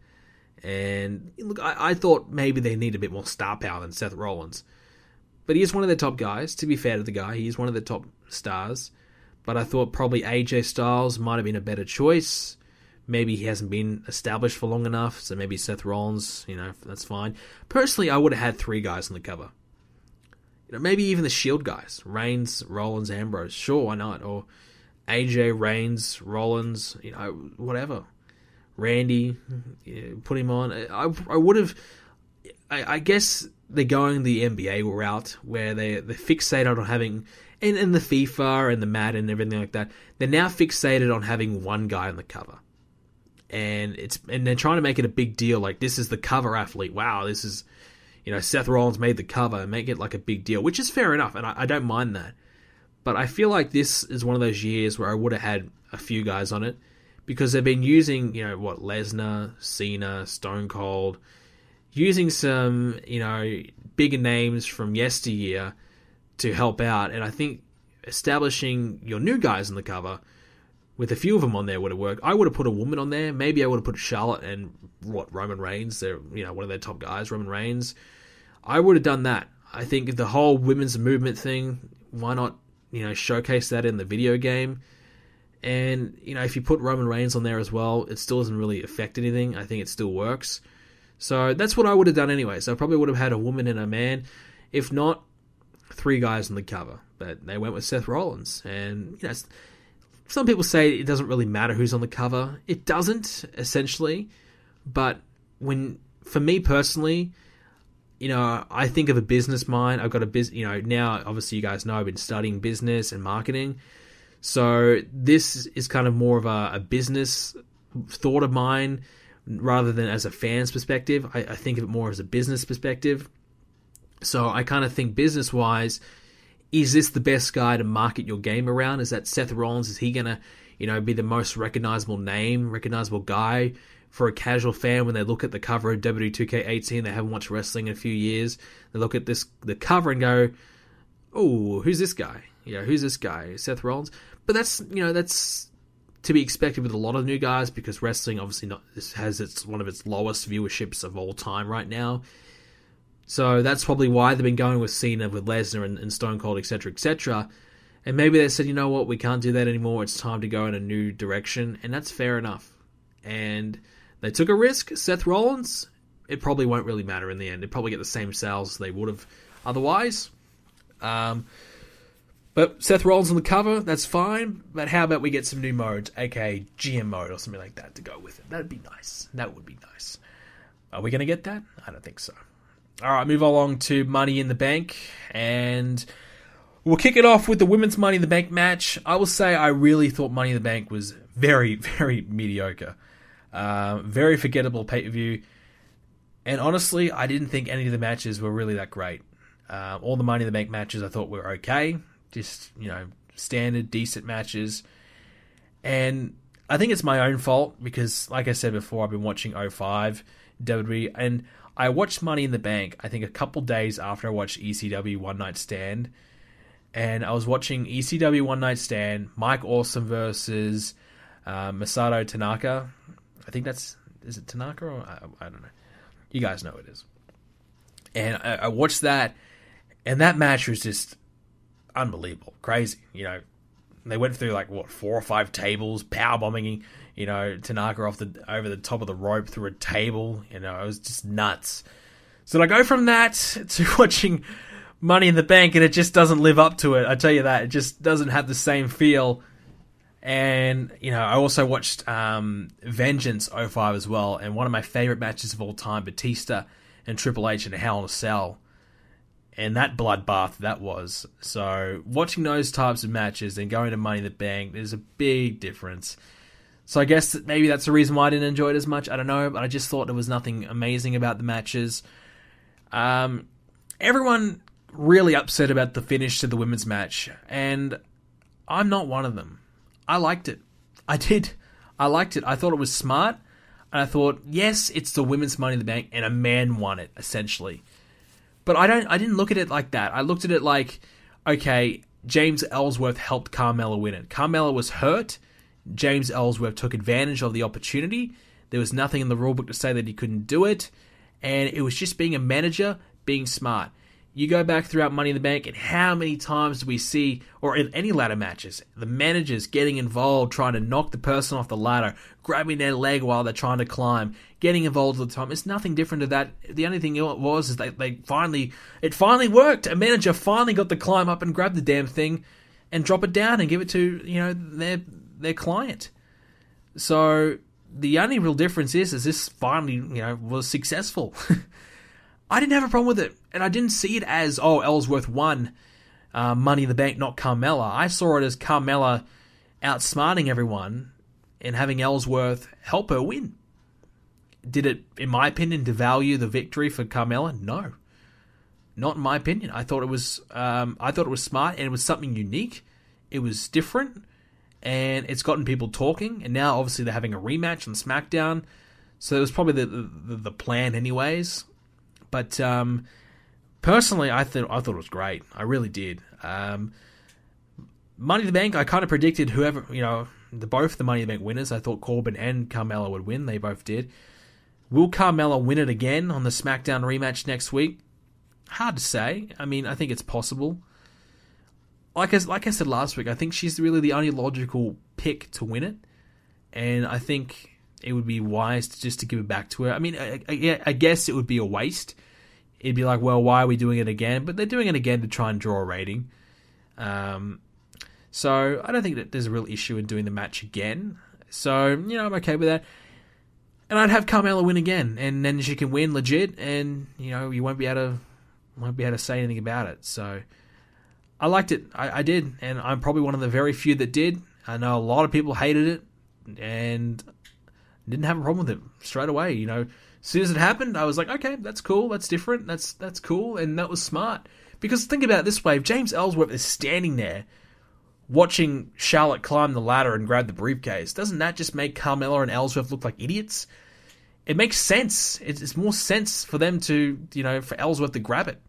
[SPEAKER 1] And look, I thought maybe they need a bit more star power than Seth Rollins. But he is one of their top guys. To be fair to the guy, he is one of the top stars. But I thought probably AJ Styles might have been a better choice. Maybe he hasn't been established for long enough, so maybe Seth Rollins, that's fine. Personally, I would have had 3 guys on the cover. Maybe even the Shield guys. Reigns, Rollins, Ambrose. Sure, why not? Or AJ, Reigns, Rollins, whatever. Randy, put him on. I would have... I guess they're going the NBA route, where they're fixated on having... And the FIFA and the Madden and everything like that, they're now fixated on having one guy on the cover. And they're trying to make it a big deal, like this is the cover athlete. Wow, this is, Seth Rollins made the cover, and make it like a big deal, which is fair enough, and I don't mind that. But I feel like this is one of those years where I would have had a few guys on it, because they've been using, Lesnar, Cena, Stone Cold, using some, bigger names from yesteryear to help out, and I think establishing your new guys on the cover with a few of them on there would have worked. I would have put a woman on there. Maybe I would have put Charlotte and Roman Reigns. They're one of their top guys, Roman Reigns. I would have done that. I think the whole women's movement thing, why not showcase that in the video game? And if you put Roman Reigns on there as well, it still doesn't really affect anything. I think it still works. So that's what I would have done anyway. So I probably would have had a woman and a man. If not, 3 guys on the cover, but they went with Seth Rollins. And some people say it doesn't really matter who's on the cover. It doesn't, essentially, but for me personally, I think of a business mind. I've got a business. Now obviously you guys know I've been studying business and marketing, so this is kind of more of a business thought of mine rather than as a fan's perspective. I think of it more as a business perspective. So I kind of think business-wise, is this the best guy to market your game around? Is that Seth Rollins? Is he going to, be the most recognizable name, recognizable guy for a casual fan when they look at the cover of WWE 2K18? They haven't watched wrestling in a few years. They look at the cover and go, "Oh, who's this guy? Who's this guy? Seth Rollins?" But that's to be expected with a lot of new guys, because wrestling obviously has one of its lowest viewerships of all time right now. So that's probably why they've been going with Cena, with Lesnar and Stone Cold, etc., etc. And maybe they said, you know what, we can't do that anymore. It's time to go in a new direction. And that's fair enough. And they took a risk. Seth Rollins, it probably won't really matter in the end. They'll probably get the same sales as they would have otherwise. But Seth Rollins on the cover, that's fine. But how about we get some new modes, aka GM mode or something like that, to go with it? That'd be nice. That would be nice. Are we going to get that? I don't think so. All right, move along to Money in the Bank, and we'll kick it off with the women's Money in the Bank match. I will say I really thought Money in the Bank was very, very mediocre. Very forgettable pay-per-view, and honestly, I didn't think any of the matches were really that great. All the Money in the Bank matches I thought were okay, just, standard, decent matches, and I think it's my own fault, because, like I said before, I've been watching 05 WWE, and I watched Money in the Bank, I think a couple days after I watched ECW One Night Stand. And I was watching ECW One Night Stand, Mike Awesome versus Masato Tanaka. I think is it Tanaka? Or I don't know. You guys know it is. And I watched that, and that match was just unbelievable. Crazy. They went through 4 or 5 tables, powerbombing, Tanaka over the top of the rope through a table. It was just nuts. So I go from that to watching Money in the Bank, and it just doesn't live up to it. I tell you that. It just doesn't have the same feel. And, I also watched Vengeance 05 as well, and one of my favorite matches of all time, Batista and Triple H in a Hell in a Cell. And that bloodbath that was. So watching those types of matches and going to Money in the Bank, there's a big difference. So I guess maybe that's the reason why I didn't enjoy it as much. I don't know, but I just thought there was nothing amazing about the matches. Everyone really upset about the finish to the women's match, and I'm not one of them. I liked it. I did. I liked it. I thought it was smart, and I thought, yes, it's the women's Money in the Bank, and a man won it, essentially. But I didn't look at it like that. I looked at it like, okay, James Ellsworth helped Carmella win it. Carmella was hurt. James Ellsworth took advantage of the opportunity. There was nothing in the rulebook to say that he couldn't do it, and it was just being a manager, being smart. You go back throughout Money in the Bank, and how many times do we see, or in any ladder matches, the managers getting involved, trying to knock the person off the ladder, grabbing their leg while they're trying to climb, getting involved all the time. It's nothing different to that. The only thing it was is it finally worked. A manager finally got the climb up and grab the damn thing and drop it down and give it to, their client. So the only real difference is this finally, was successful. I didn't have a problem with it, and I didn't see it as, Ellsworth won Money in the Bank, not Carmella. I saw it as Carmella outsmarting everyone and having Ellsworth help her win. Did it, in my opinion, devalue the victory for Carmella? No, not in my opinion. I thought it was smart, and it was something unique. It was different, and it's gotten people talking. And now, obviously, they're having a rematch on SmackDown, so it was probably the plan, anyways. But personally, I thought it was great. I really did. Money in the Bank, I kind of predicted whoever, both the Money in the Bank winners. I thought Corbin and Carmella would win. They both did. Will Carmella win it again on the SmackDown rematch next week? Hard to say. I mean, I think it's possible. Like I said last week, I think she's really the only logical pick to win it, and I think it would be wise just to give it back to her. I mean, I guess it would be a waste. It'd be like, well, why are we doing it again? But they're doing it again to try and draw a rating. So I don't think that there's a real issue in doing the match again. So, I'm okay with that. And I'd have Carmella win again, and then she can win legit, and you won't be able to say anything about it. So I liked it. I did, and I'm probably one of the very few that did. I know a lot of people hated it, and didn't have a problem with it straight away. As soon as it happened, I was like, okay, that's cool, that's different, that's cool, and that was smart. Because think about it this way, if James Ellsworth is standing there watching Charlotte climb the ladder and grab the briefcase, doesn't that just make Carmella and Ellsworth look like idiots? It makes sense. It's more sense for them to, for Ellsworth to grab it.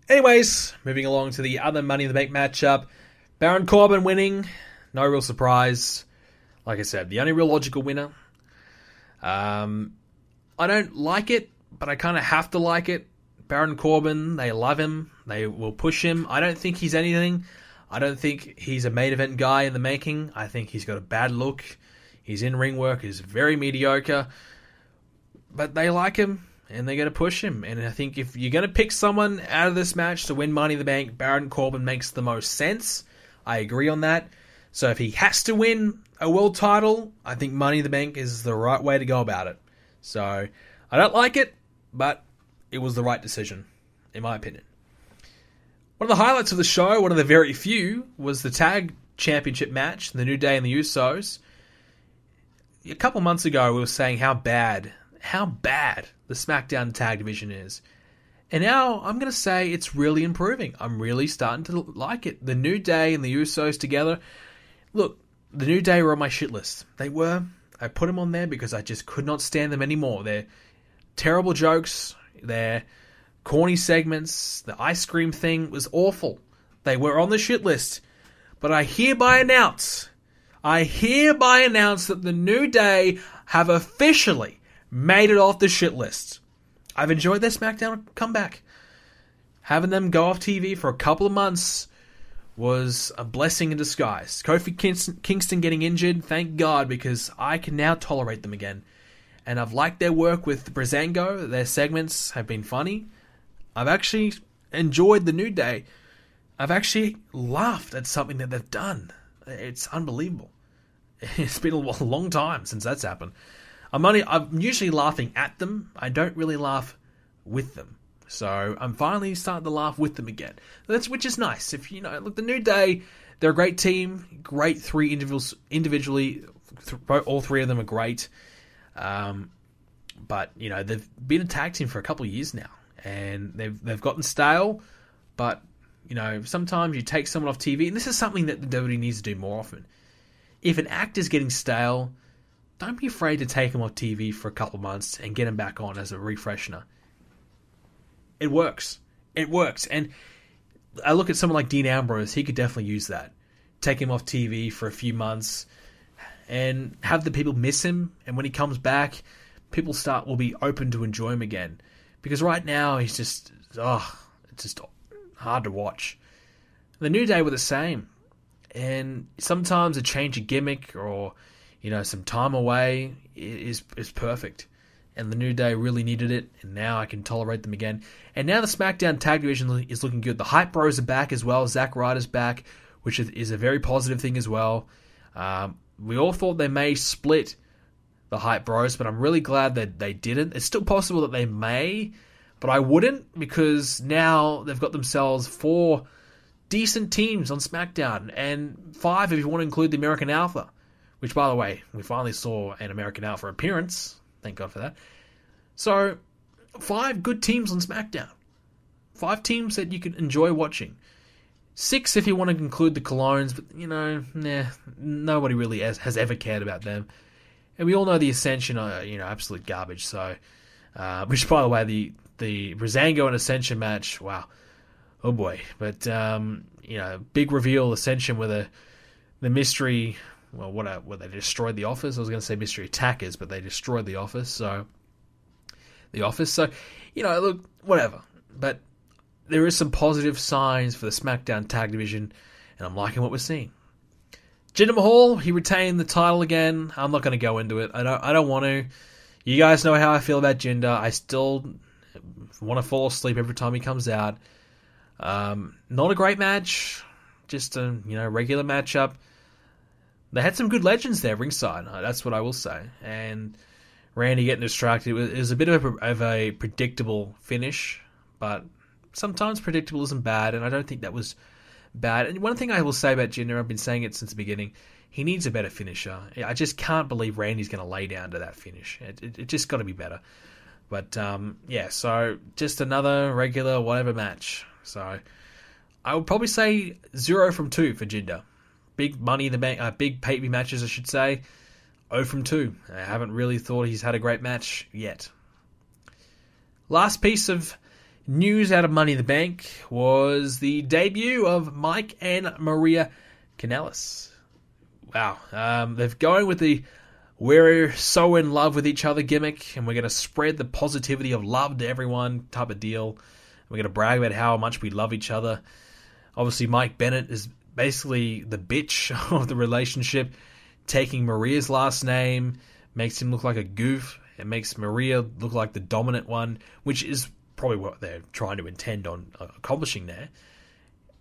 [SPEAKER 1] Anyways, moving along to the other Money in the Bank matchup. Baron Corbin winning, no real surprise. Like I said, the only real logical winner. I don't like it, but I kind of have to like it. Baron Corbin, they love him. They will push him. I don't think he's anything. I don't think he's a main event guy in the making. I think he's got a bad look. His in-ring work is very mediocre. But they like him, and they're going to push him. And I think if you're going to pick someone out of this match to win Money in the Bank, Baron Corbin makes the most sense. I agree on that. So if he has to win a world title, I think Money in the Bank is the right way to go about it. So I don't like it, but it was the right decision, in my opinion. One of the highlights of the show, one of the very few, was the tag championship match, the New Day and the Usos. A couple months ago, we were saying how bad the SmackDown tag division is. And now I'm going to say it's really improving. I'm really starting to like it. The New Day and the Usos together. Look, the New Day were on my shit list. They were. I put them on there because I just could not stand them anymore. They're terrible jokes. They're corny segments. The ice cream thing was awful. They were on the shit list. But I hereby announce that the New Day have officially made it off the shit list. I've enjoyed their SmackDown comeback. Having them go off TV for a couple of months was a blessing in disguise. Kofi Kingston getting injured, thank God, because I can now tolerate them again. And I've liked their work with Breezango. Their segments have been funny. I've actually enjoyed the New Day. I've actually laughed at something that they've done. It's unbelievable. It's been a long time since that's happened. I'm usually laughing at them. I don't really laugh with them. So I'm finally starting to laugh with them again. Which is nice. If look, the New Day, they're a great team. Great three individuals individually. All three of them are great. But they've been a tag team for a couple of years now, and they've gotten stale. But sometimes you take someone off TV, and this is something that the WWE needs to do more often. If an actor's getting stale, don't be afraid to take him off TV for a couple of months and get him back on as a refreshener. It works. It works. And I look at someone like Dean Ambrose, he could definitely use that. Take him off TV for a few months and have the people miss him, and when he comes back, people will be open to enjoy him again. Because right now, he's just, it's just hard to watch. The New Day were the same. And sometimes a change of gimmick or, some time away is perfect. And the New Day really needed it, and now I can tolerate them again. And now the SmackDown Tag Division is looking good. The Hype Bros are back as well. Zack Ryder's back, which is a very positive thing as well. We all thought they may split the Hype Bros, but I'm really glad that they didn't. It's still possible that they may, but I wouldn't, because now they've got themselves 4 decent teams on SmackDown, and 5 if you want to include the American Alpha, which, by the way, we finally saw an American Alpha appearance. Thank God for that. So, 5 good teams on SmackDown. 5 teams that you can enjoy watching. 6 if you want to include the Colognes, but, nobody really has ever cared about them. And we all know the Ascension are, absolute garbage. So, which, by the way, the Breezango and Ascension match, wow. Oh boy. But, big reveal, Ascension with the mystery, what they destroyed the office. I was going to say mystery attackers, but they destroyed the office. So, look, whatever. But there is some positive signs for the SmackDown Tag Division, and I'm liking what we're seeing. Jinder Mahal, he retained the title again. I'm not going to go into it. I don't want to. You guys know how I feel about Jinder. I still want to fall asleep every time he comes out. Not a great match, just a regular matchup. They had some good legends there ringside. That's what I will say. And Randy getting distracted. It was a bit of a predictable finish, but sometimes predictable isn't bad, and I don't think that was bad. And one thing I will say about Jinder, I've been saying it since the beginning, he needs a better finisher. I just can't believe Randy's going to lay down to that finish. It just got to be better. But, so just another regular whatever match. So I would probably say 0 from 2 for Jinder. Big Money in the Bank, big pay-per-view matches, I should say. 0 from 2. I haven't really thought he's had a great match yet. Last piece of news out of Money in the Bank was the debut of Mike and Maria Kanellis. Wow. They're going with the we're so in love with each other gimmick, and we're going to spread the positivity of love to everyone type of deal. We're going to brag about how much we love each other. Obviously, Mike Bennett is basically the bitch of the relationship, taking Maria's last name, makes him look like a goof. It makes Maria look like the dominant one, which is probably what they're trying to intend on accomplishing there.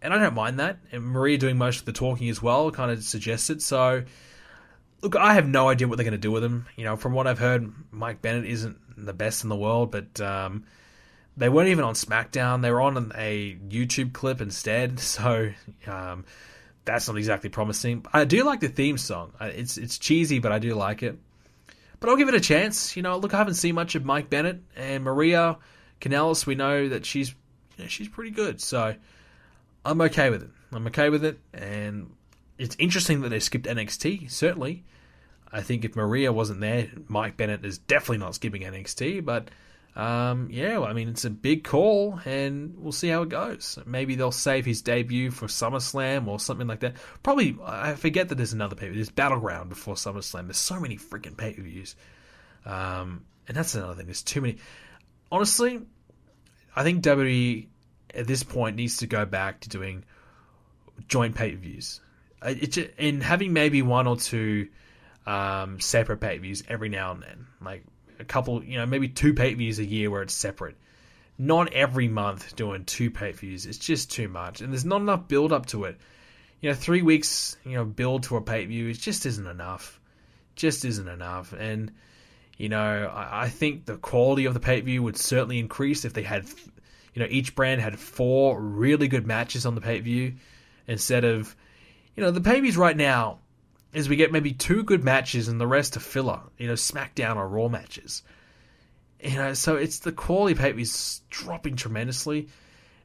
[SPEAKER 1] And I don't mind that. And Maria doing most of the talking as well kind of suggests it. So, look, I have no idea what they're going to do with him. From what I've heard, Mike Bennett isn't the best in the world, but they weren't even on SmackDown. They were on a YouTube clip instead. So, that's not exactly promising. I do like the theme song. It's cheesy, but I do like it. But I'll give it a chance. Look, I haven't seen much of Mike Bennett, and Maria Kanellis, we know that she's pretty good. So I'm okay with it. And it's interesting that they skipped NXT, certainly. I think if Maria wasn't there, Mike Bennett is definitely not skipping NXT. But, it's a big call, and we'll see how it goes. Maybe they'll save his debut for SummerSlam or something like that. Probably, I forget that there's another pay-per-view. There's Battleground before SummerSlam. There's so many freaking pay-per-views. And that's another thing. There's too many. Honestly, I think WWE at this point needs to go back to doing joint pay-per-views. And having maybe 1 or 2 separate pay-per-views every now and then. Like a couple, maybe 2 pay-per-views a year where it's separate. Not every month doing 2 pay-per-views. It's just too much. And there's not enough build-up to it. 3 weeks, build to a pay-per-view, it just isn't enough. And, I think the quality of the pay-per-view would certainly increase if they had, each brand had 4 really good matches on the pay-per-view instead of, the pay-per-views right now is we get maybe 2 good matches and the rest are filler, SmackDown or Raw matches. So it's the quality of pay-per-views dropping tremendously.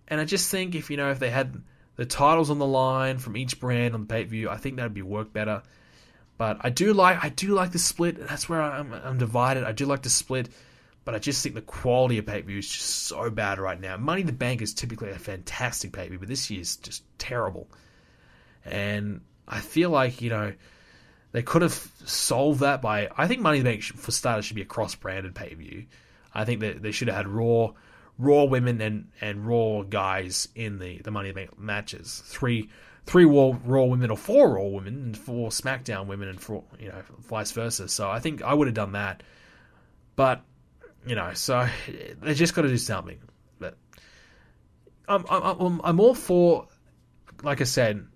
[SPEAKER 1] And I just think if they had the titles on the line from each brand on the pay-per-view, I think that would be work better. But I do like the split. That's where I'm divided. I do like the split, but I just think the quality of pay-per-view is just so bad right now. Money in the Bank is typically a fantastic pay-per-view, but this year's just terrible. And I feel like, they could have solved that by... I think Money in the Bank, for starters, should be a cross-branded pay-per-view. I think that they should have had Raw women and Raw guys in the Money in the Bank matches. Three Raw women, or 4 Raw women, and 4 SmackDown women, and 4, vice versa. So I think I would have done that. But, so they just got to do something. But I'm all for, like I said,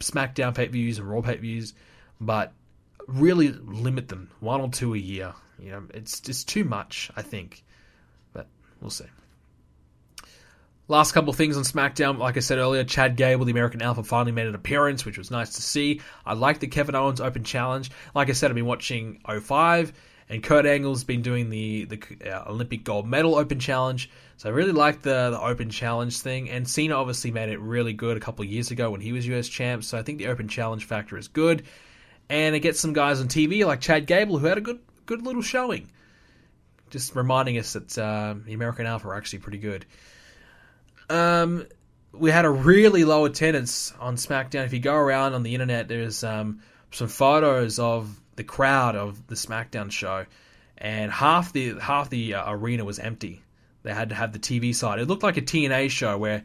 [SPEAKER 1] SmackDown pay-per-views and Raw pay-per-views, but really limit them, 1 or 2 a year. It's just too much, I think. But we'll see. Last couple of things on SmackDown. Like I said earlier, Chad Gable, the American Alpha, finally made an appearance, which was nice to see. I like the Kevin Owens Open Challenge. Like I said, I've been watching 05, and Kurt Angle's been doing the Olympic Gold Medal Open Challenge. So I really like the Open Challenge thing. And Cena obviously made it really good a couple of years ago when he was US champ. So I think the Open Challenge factor is good. And it gets some guys on TV like Chad Gable, who had a good little showing. Just reminding us that the American Alpha are actually pretty good. We had a really low attendance on SmackDown. If you go around on the internet, there's some photos of the crowd of the SmackDown show, and half the arena was empty. They had to have the TV side. It looked like a TNA show where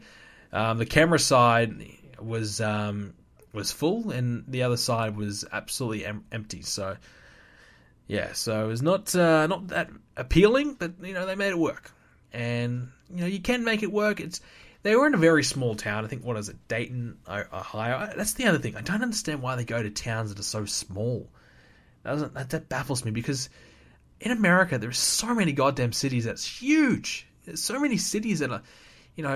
[SPEAKER 1] the camera side was full and the other side was absolutely empty. So yeah, so it was not that appealing, but they made it work, and you can make it work. They were in a very small town. I think, what is it, Dayton, Ohio? That's the other thing. I don't understand why they go to towns that are so small. That baffles me, because in America there's so many goddamn cities that's huge. There's so many cities that are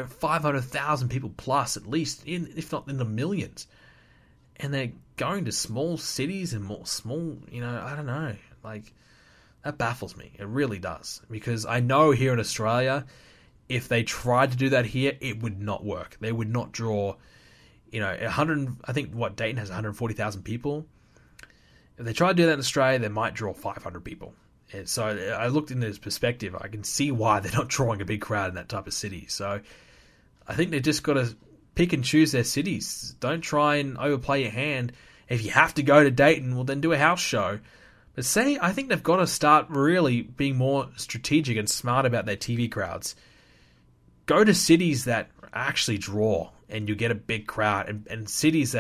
[SPEAKER 1] 500,000 people plus, at least, if not in the millions. And they're going to small cities and more small, I don't know. Like, that baffles me. It really does. Because I know here in Australia, if they tried to do that here, it would not work. They would not draw, 100. I think Dayton has 140,000 people. If they try to do that in Australia, they might draw 500 people. And so I looked into this perspective. I can see why they're not drawing a big crowd in that type of city. So I think they just got to pick and choose their cities. Don't try and overplay your hand. If you have to go to Dayton, well, then do a house show. But I think they've got to start really being more strategic and smart about their TV crowds. Go to cities that actually draw, and you get a big crowd, and cities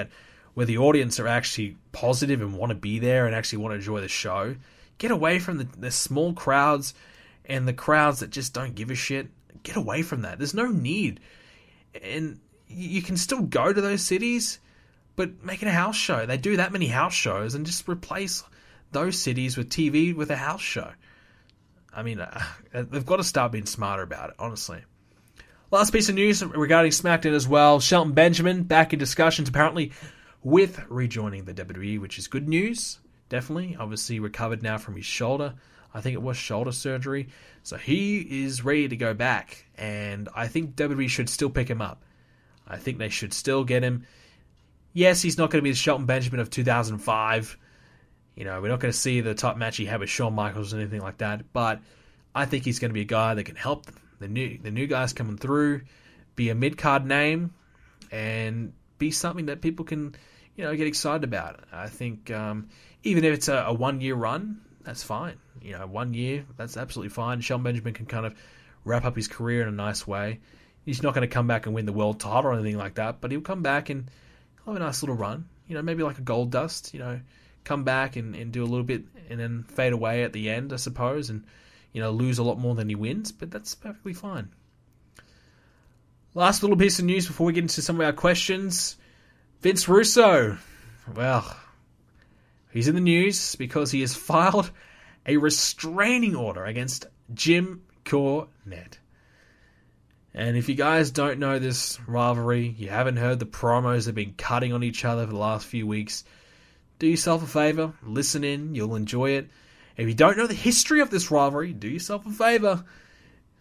[SPEAKER 1] where the audience are actually positive and want to be there and actually want to enjoy the show. Get away from the small crowds and the crowds that just don't give a shit. Get away from that. There's no need. And you can still go to those cities, but make it a house show. They do that many house shows, and just replace those cities with TV with a house show. I mean, they've got to start being smarter about it, honestly. Last piece of news regarding SmackDown as well. Shelton Benjamin back in discussions apparently with rejoining the WWE, which is good news. Definitely. Obviously recovered now from his shoulder. I think it was shoulder surgery. So he is ready to go back. And I think WWE should still pick him up. I think they should still get him. Yes, he's not going to be the Shelton Benjamin of 2005. We're not going to see the top match he had with Shawn Michaels or anything like that. But I think he's going to be a guy that can help the new guys coming through, be a mid-card name, and be something that people can, get excited about. I think even if it's a 1-year run, that's fine. 1 year, that's absolutely fine. Shelton Benjamin can kind of wrap up his career in a nice way. He's not going to come back and win the world title or anything like that, but he'll come back and have a nice little run. Maybe like a Gold Dust, come back and do a little bit and then fade away at the end, I suppose, and lose a lot more than he wins, but that's perfectly fine. Last little piece of news before we get into some of our questions. Vince Russo. Well, he's in the news because he has filed a restraining order against Jim Cornette. And if you guys don't know this rivalry, you haven't heard the promos they've been cutting on each other for the last few weeks, do yourself a favor, listen in, you'll enjoy it. If you don't know the history of this rivalry, do yourself a favor.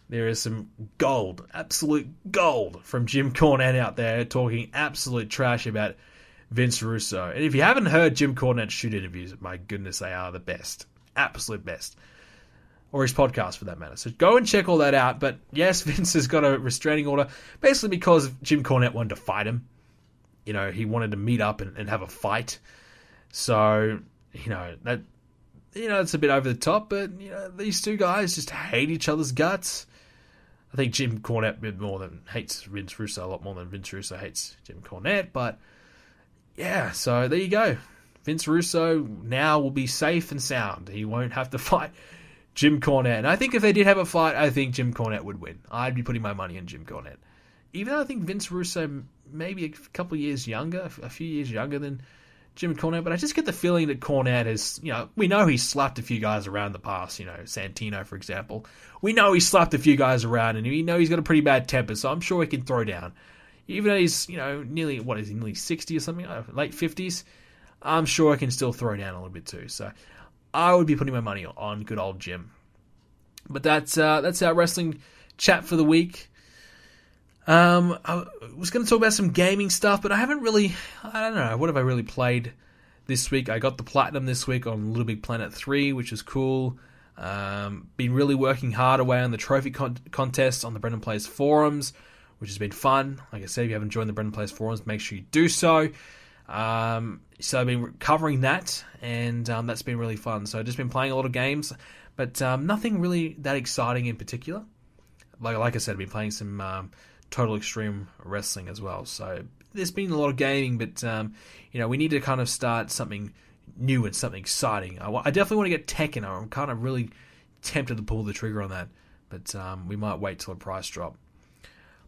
[SPEAKER 1] there is some gold, absolute gold from Jim Cornette out there talking absolute trash about Vince Russo. And if you haven't heard Jim Cornette's shoot interviews, my goodness, they are the best. Absolute best. Or his podcast, for that matter. So go and check all that out. But yes, Vince has got a restraining order, basically because Jim Cornette wanted to fight him. You know, he wanted to meet up and have a fight. So, it's a bit over the top, but, these two guys just hate each other's guts. I think Jim Cornette hates Vince Russo a lot more than Vince Russo hates Jim Cornette, but yeah, so there you go. Vince Russo now will be safe and sound. He won't have to fight Jim Cornette. And I think if they did have a fight, I think Jim Cornette would win. I'd be putting my money on Jim Cornette. Even though I think Vince Russo maybe a couple of years younger, a few years younger than Jim Cornette, but I just get the feeling that Cornette is, we know he's slapped a few guys around the past, Santino, for example. We know he's slapped a few guys around, and we know he's got a pretty bad temper, so I'm sure he can throw down. Even though he's, nearly 60 or something, late 50s, I'm sure I can still throw down a little bit too. So I would be putting my money on good old Jim. But that's our wrestling chat for the week. I was going to talk about some gaming stuff, but I don't know, what have I really played this week? I got the Platinum this week on Little Big Planet 3, which is cool. Been really working hard away on the trophy contest on the BrendenPlayz forums, which has been fun. Like I said, if you haven't joined the BrendenPlayz forums, make sure you do so. So I've been covering that, and that's been really fun. So I've just been playing a lot of games, but nothing really that exciting in particular. Like I said, I've been playing some Total Extreme Wrestling as well. So there's been a lot of gaming, but we need to kind of start something new and something exciting. I definitely want to get Tekken. I'm kind of really tempted to pull the trigger on that, but we might wait till the price drop.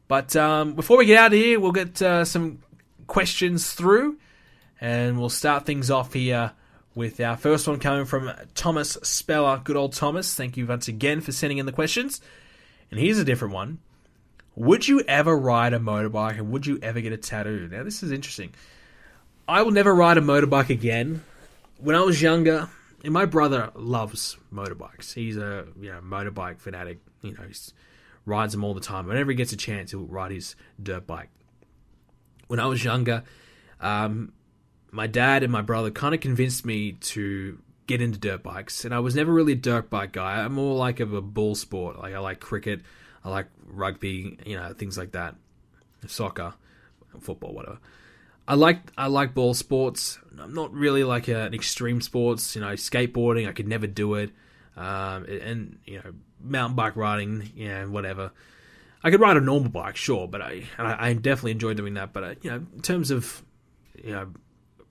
[SPEAKER 1] But before we get out of here, we'll get some questions through, and we'll start things off here with our first one coming from Thomas Speller. Good old Thomas. Thank you once again for sending in the questions. And here's a different one. Would you ever ride a motorbike, and would you ever get a tattoo? Now, this is interesting. I will never ride a motorbike again. When I was younger, and my brother loves motorbikes. He's a motorbike fanatic. He rides them all the time. Whenever he gets a chance, he'll ride his dirt bike. When I was younger, my dad and my brother kind of convinced me to get into dirt bikes, and I was never really a dirt bike guy. I'm more like of a ball sport. Like I like cricket, I like rugby, things like that, soccer, football, whatever. I like ball sports. I'm not really like an extreme sports. Skateboarding, I could never do it, and mountain bike riding, whatever. I could ride a normal bike, sure, but I definitely enjoy doing that. But in terms of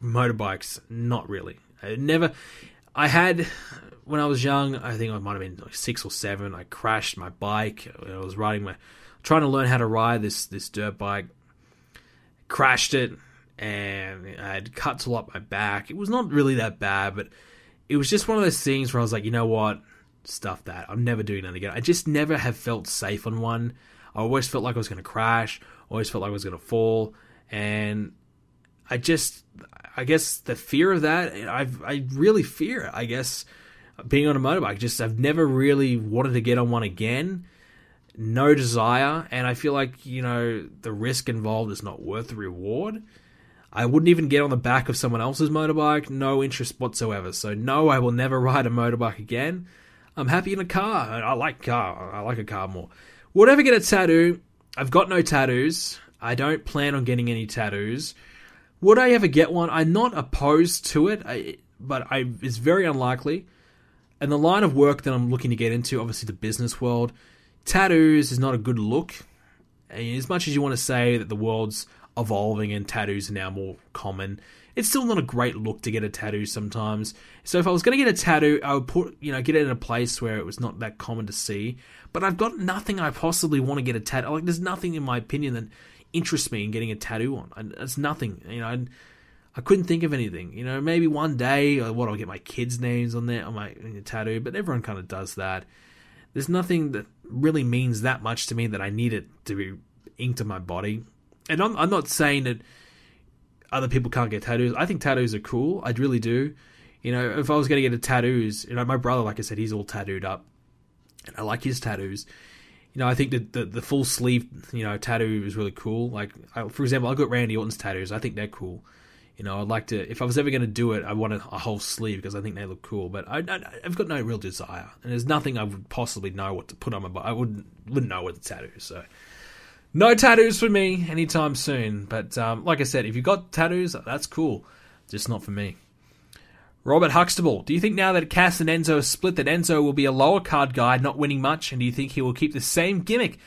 [SPEAKER 1] motorbikes, not really. I had, when I was young, I think I might have been like 6 or 7, I crashed my bike. I was trying to learn how to ride this dirt bike, crashed it, and I had cuts all up my back. It was not really that bad, but it was just one of those things where I was like, you know what, stuff that. I'm never doing that again. I just never have felt safe on one. I always felt like I was going to crash, always felt like I was going to fall, and I guess the fear of that, I really fear it, I guess, being on a motorbike. I've never really wanted to get on one again. No desire, and I feel like, the risk involved is not worth the reward. I wouldn't even get on the back of someone else's motorbike, no interest whatsoever. So no, I will never ride a motorbike again. I'm happy in a car. I like a car more. Would I ever get a tattoo? I've got no tattoos. I don't plan on getting any tattoos. Would I ever get one? I'm not opposed to it, but it's very unlikely. And the line of work that I'm looking to get into, obviously the business world, tattoos is not a good look. And as much as you want to say that the world's evolving and tattoos are now more common, it's still not a great look to get a tattoo sometimes. So if I was going to get a tattoo, I would get it in a place where it was not that common to see. But I've got nothing I possibly want to get a tattoo. Like, there's nothing in my opinion that interests me in getting a tattoo on. It's nothing. I couldn't think of anything. Maybe one day, I'll get my kids' names on there on my tattoo. But everyone kind of does that. There's nothing that really means that much to me that I need it to be inked on my body. And I'm not saying that other people can't get tattoos. I think tattoos are cool. I really do. If I was going to get a tattoos, my brother, like I said, he's all tattooed up. And I like his tattoos. I think that the full sleeve, tattoo is really cool. Like, for example, I got Randy Orton's tattoos. I think they're cool. I'd like to, if I was ever going to do it, I want a whole sleeve because I think they look cool. But I've got no real desire, and there's nothing I would possibly know what to put on my body. I wouldn't know what the tattoos. So no tattoos for me anytime soon. But like I said, if you've got tattoos, that's cool. Just not for me. Robert Huxtable, do you think now that Cass and Enzo are split that Enzo will be a lower card guy, not winning much, and do you think he will keep the same gimmick?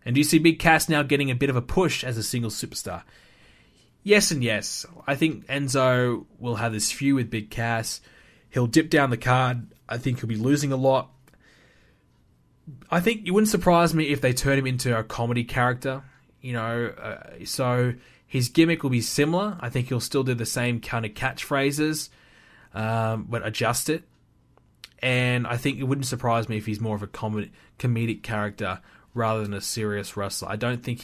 [SPEAKER 1] And do you see Big Cass now getting a bit of a push as a single superstar? Yes and yes. I think Enzo will have this feud with Big Cass. He'll dip down the card. I think he'll be losing a lot. I think it wouldn't surprise me if they turn him into a comedy character. So his gimmick will be similar. I think he'll still do the same kind of catchphrases, but adjust it. And I think it wouldn't surprise me if he's more of a comedic character rather than a serious wrestler. I don't think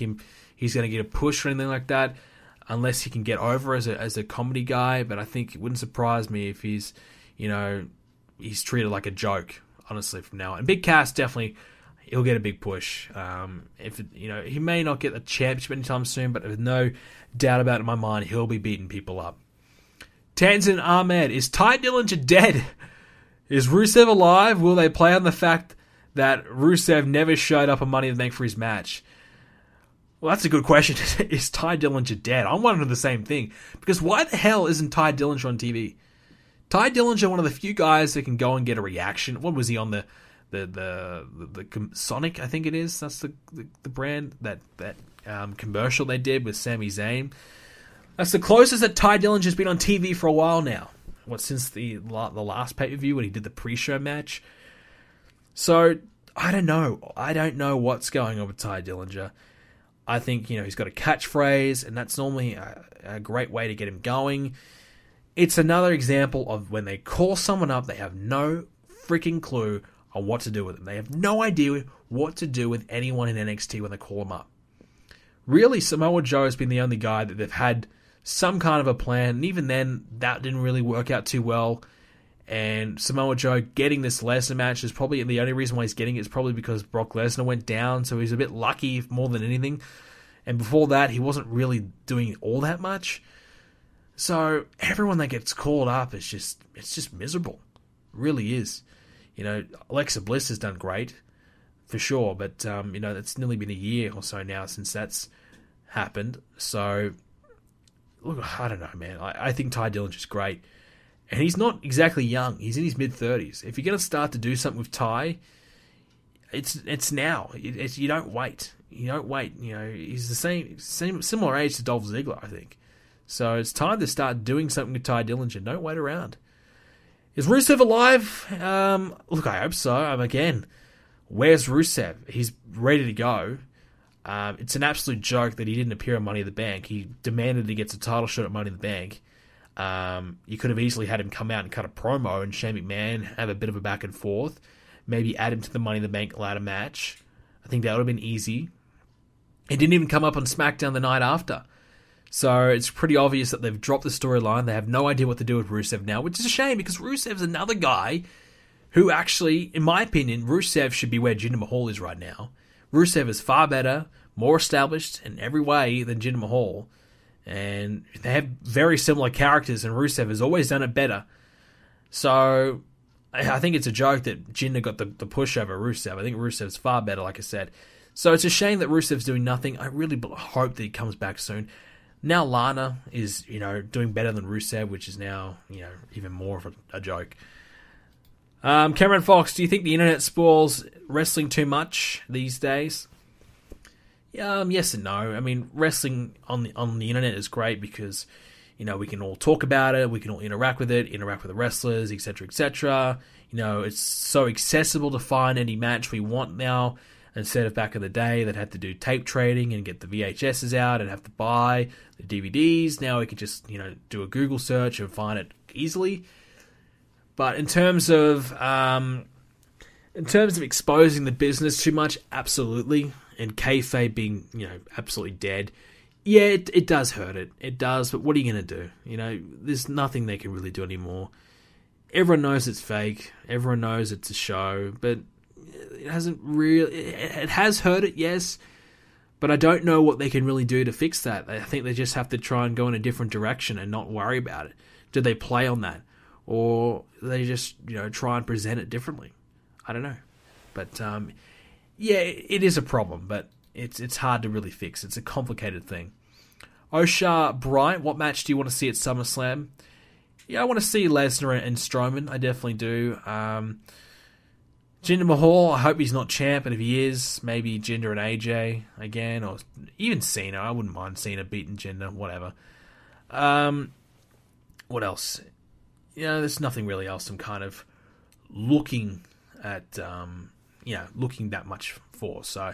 [SPEAKER 1] he's going to get a push or anything like that, unless he can get over as a comedy guy. But I think it wouldn't surprise me if he's treated like a joke, honestly, from now on. And Big Cass, definitely, he'll get a big push. He may not get the championship anytime soon, but there's no doubt about it in my mind, he'll be beating people up. Tanzan Ahmed, is Ty Dillinger dead? Is Rusev alive? Will they play on the fact that Rusev never showed up on Money in the Bank for his match? Well, that's a good question. Is Ty Dillinger dead? I'm wondering the same thing. Because why the hell isn't Ty Dillinger on TV? Ty Dillinger, one of the few guys that can go and get a reaction. What was he on the Sonic, I think it is. That's the brand, that commercial they did with Sami Zayn. That's the closest that Ty Dillinger's been on TV for a while now. Since the last pay-per-view when he did the pre-show match. So, I don't know. I don't know what's going on with Ty Dillinger. I think, he's got a catchphrase, and that's normally a great way to get him going. It's another example of when they call someone up, they have no freaking clue on what to do with them. They have no idea what to do with anyone in NXT when they call them up. Really, Samoa Joe has been the only guy that they've had some kind of a plan, and even then, that didn't really work out too well. And Samoa Joe getting this Lesnar match is probably the only reason why he's getting it is probably because Brock Lesnar went down, so he's a bit lucky more than anything. And before that, he wasn't really doing all that much. So everyone that gets called up it's just miserable. It really is. Alexa Bliss has done great, for sure, but it's nearly been a year or so now since that's happened. So look, I don't know, man. I think Ty Dillinger's great. And he's not exactly young. He's in his mid-30s. If you're going to start to do something with Ty, it's now. You don't wait. You don't wait. He's the similar age to Dolph Ziggler, I think. So it's time to start doing something with Ty Dillinger. Don't wait around. Is Rusev alive? Look, I hope so. Again, where's Rusev? He's ready to go. It's an absolute joke that he didn't appear on Money in the Bank. He demanded he gets a title shot at Money in the Bank. You could have easily had him come out and cut a promo and Shane McMahon have a bit of a back and forth. Maybe add him to the Money in the Bank ladder match. I think that would have been easy. He didn't even come up on SmackDown the night after. So it's pretty obvious that they've dropped the storyline. They have no idea what to do with Rusev now, which is a shame because Rusev's another guy who actually, in my opinion, Rusev should be where Jinder Mahal is right now. Rusev is far better, more established in every way than Jinder Mahal. And they have very similar characters, and Rusev has always done it better. So I think it's a joke that Jinder got the push over Rusev. I think Rusev's far better, like I said. So it's a shame that Rusev's doing nothing. I really hope that he comes back soon. Now Lana is, doing better than Rusev, which is now, even more of a joke. Cameron Fox, do you think the internet spoils wrestling too much these days? Yes and no. Wrestling on the internet is great because, we can all talk about it, we can all interact with it, interact with the wrestlers, etc., etc. It's so accessible to find any match we want now, instead of back in the day that had to do tape trading and get the VHSs out and have to buy the DVDs. Now we can just, do a Google search and find it easily. But in terms of exposing the business too much, absolutely. And kayfabe being, absolutely dead. Yeah, it does hurt it. It does, but what are you going to do? There's nothing they can really do anymore. Everyone knows it's fake. Everyone knows it's a show. But it hasn't really... It has hurt it, yes, but I don't know what they can really do to fix that. I think they just have to try and go in a different direction and not worry about it. Do they play on that? Or do they just, try and present it differently? I don't know. But, yeah, it is a problem, but it's hard to really fix. It's a complicated thing. Osha Bryant, what match do you want to see at SummerSlam? Yeah, I want to see Lesnar and Strowman. I definitely do. Jinder Mahal, I hope he's not champ, and if he is, maybe Jinder and AJ again, or even Cena. I wouldn't mind Cena beating Jinder, whatever. What else? There's nothing really else I'm kind of looking at, looking that much for. So,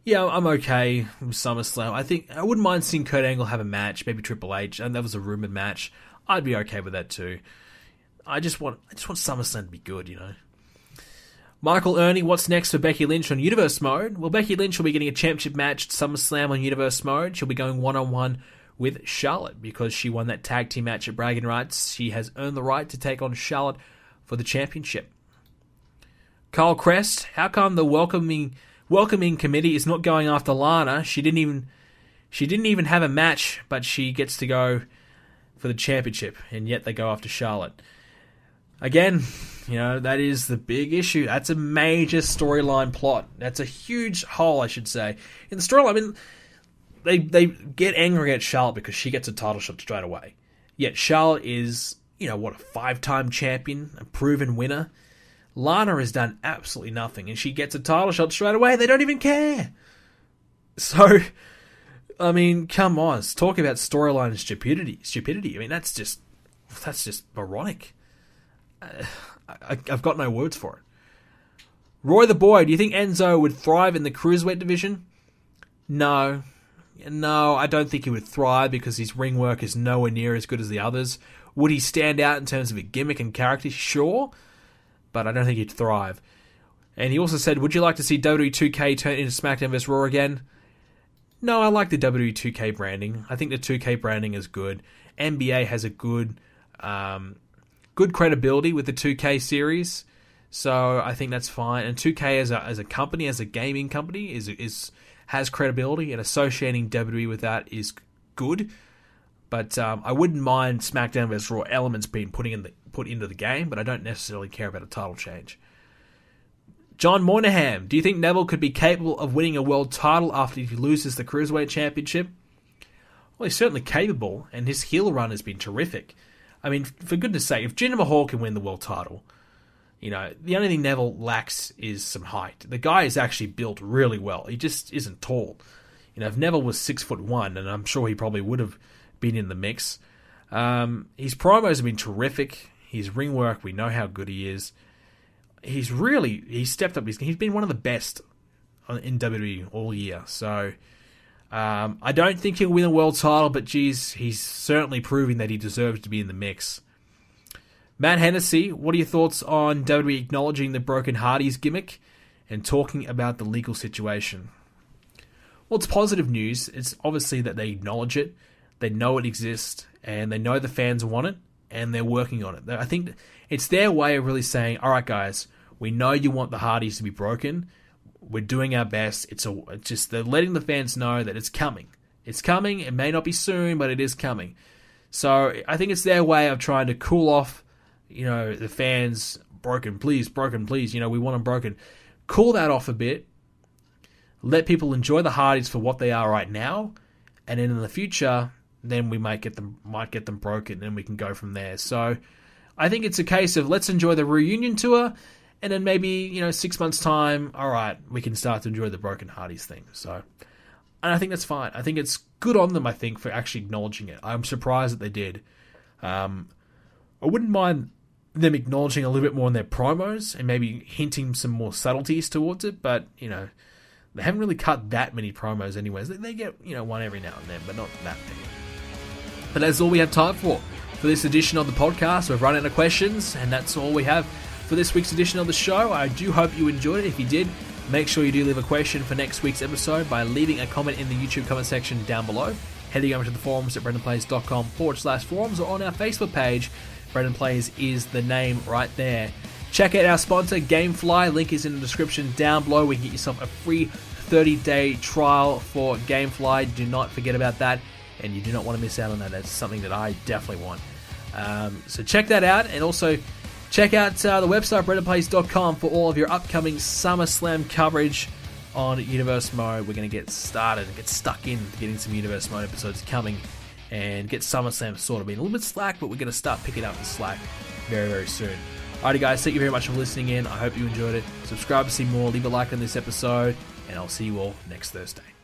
[SPEAKER 1] yeah, I'm okay with SummerSlam. I think I wouldn't mind seeing Kurt Angle have a match, maybe Triple H, and that was a rumored match. I'd be okay with that too. I just want SummerSlam to be good, Michael Ernie, what's next for Becky Lynch on Universe Mode? Well, Becky Lynch will be getting a championship match at SummerSlam on Universe Mode. She'll be going one-on-one with Charlotte because she won that tag team match at Bragging Rights. She has earned the right to take on Charlotte for the championship. Kyle Crest, how come the welcoming committee is not going after Lana? She didn't even have a match, but she gets to go for the championship, and yet they go after Charlotte. Again, that is the big issue. That's a major storyline plot. That's a huge hole, I should say. In the storyline, they get angry at Charlotte because she gets a title shot straight away. Yet Charlotte is, a 5-time champion, a proven winner. Lana has done absolutely nothing, and she gets a title shot straight away. They don't even care. So, come on. Talk about storyline and stupidity. That's just moronic. I've got no words for it. Roy the Boy, do you think Enzo would thrive in the Cruiserweight division? No, I don't think he would thrive because his ring work is nowhere near as good as the others. Would he stand out in terms of a gimmick and character? Sure, but I don't think he'd thrive. And he also said, would you like to see WWE 2K turn into SmackDown vs. Raw again? No, I like the WWE 2K branding. I think the 2K branding is good. NBA has a good credibility with the 2K series, so I think that's fine. And 2K as a company, as a gaming company, has credibility, and associating WWE with that is good. But I wouldn't mind SmackDown vs. Raw elements being put into the game, but I don't necessarily care about a title change. John Moynihan, do you think Neville could be capable of winning a world title after he loses the Cruiserweight Championship? Well, he's certainly capable, and his heel run has been terrific. For goodness sake, if Jinder Mahal can win the world title, the only thing Neville lacks is some height. The guy is actually built really well. He just isn't tall. If Neville was 6'1", and I'm sure he probably would have been in the mix. His promos have been terrific. His ring work, we know how good he is. He's stepped up. He's been one of the best in WWE all year. So I don't think he'll win a world title, but geez, he's certainly proving that he deserves to be in the mix. Matt Hennessy, what are your thoughts on WWE acknowledging the Broken Hardys gimmick and talking about the legal situation? Well, it's positive news. It's obviously that they acknowledge it, they know it exists, and they know the fans want it, and they're working on it. I think it's their way of really saying, all right, guys, we know you want the Hardys to be broken. We're doing our best. It's just they're letting the fans know that it's coming. It's coming. It may not be soon, but it is coming. So I think it's their way of trying to cool off, the fans. Broken, please. We want them broken. Cool that off a bit. Let people enjoy the Hardys for what they are right now, and then in the future, then we might get them broken, and we can go from there. So I think it's a case of let's enjoy the reunion tour. And then maybe, 6 months' time, all right, we can start to enjoy the Broken Hardys thing. So, and I think that's fine. I think it's good on them, for actually acknowledging it. I'm surprised that they did. I wouldn't mind them acknowledging a little bit more in their promos and maybe hinting some more subtleties towards it. But, they haven't really cut that many promos anyways. They get, one every now and then, but not that many. But that's all we have time for this edition of the podcast. We've run out of questions, and that's all we have for this week's edition of the show. I do hope you enjoyed it. If you did, make sure you do leave a question for next week's episode by leaving a comment in the YouTube comment section down below, heading over to the forums at BrendenPlayz.com/forums, or on our Facebook page. BrendenPlayz is the name right there. Check out our sponsor, Gamefly. Link is in the description down below. We can get yourself a free 30-day trial for Gamefly. Do not forget about that, and you do not want to miss out on that. That's something that I definitely want. So check that out, and also check out the website, BrendenPlayz.com, for all of your upcoming SummerSlam coverage on Universe Mode. We're going to get started and get stuck in getting some Universe Mode episodes coming and get SummerSlam sort of being a little bit slack, but we're going to start picking up the slack very, very soon. Alrighty guys, thank you very much for listening in. I hope you enjoyed it. Subscribe to see more, leave a like on this episode, and I'll see you all next Thursday.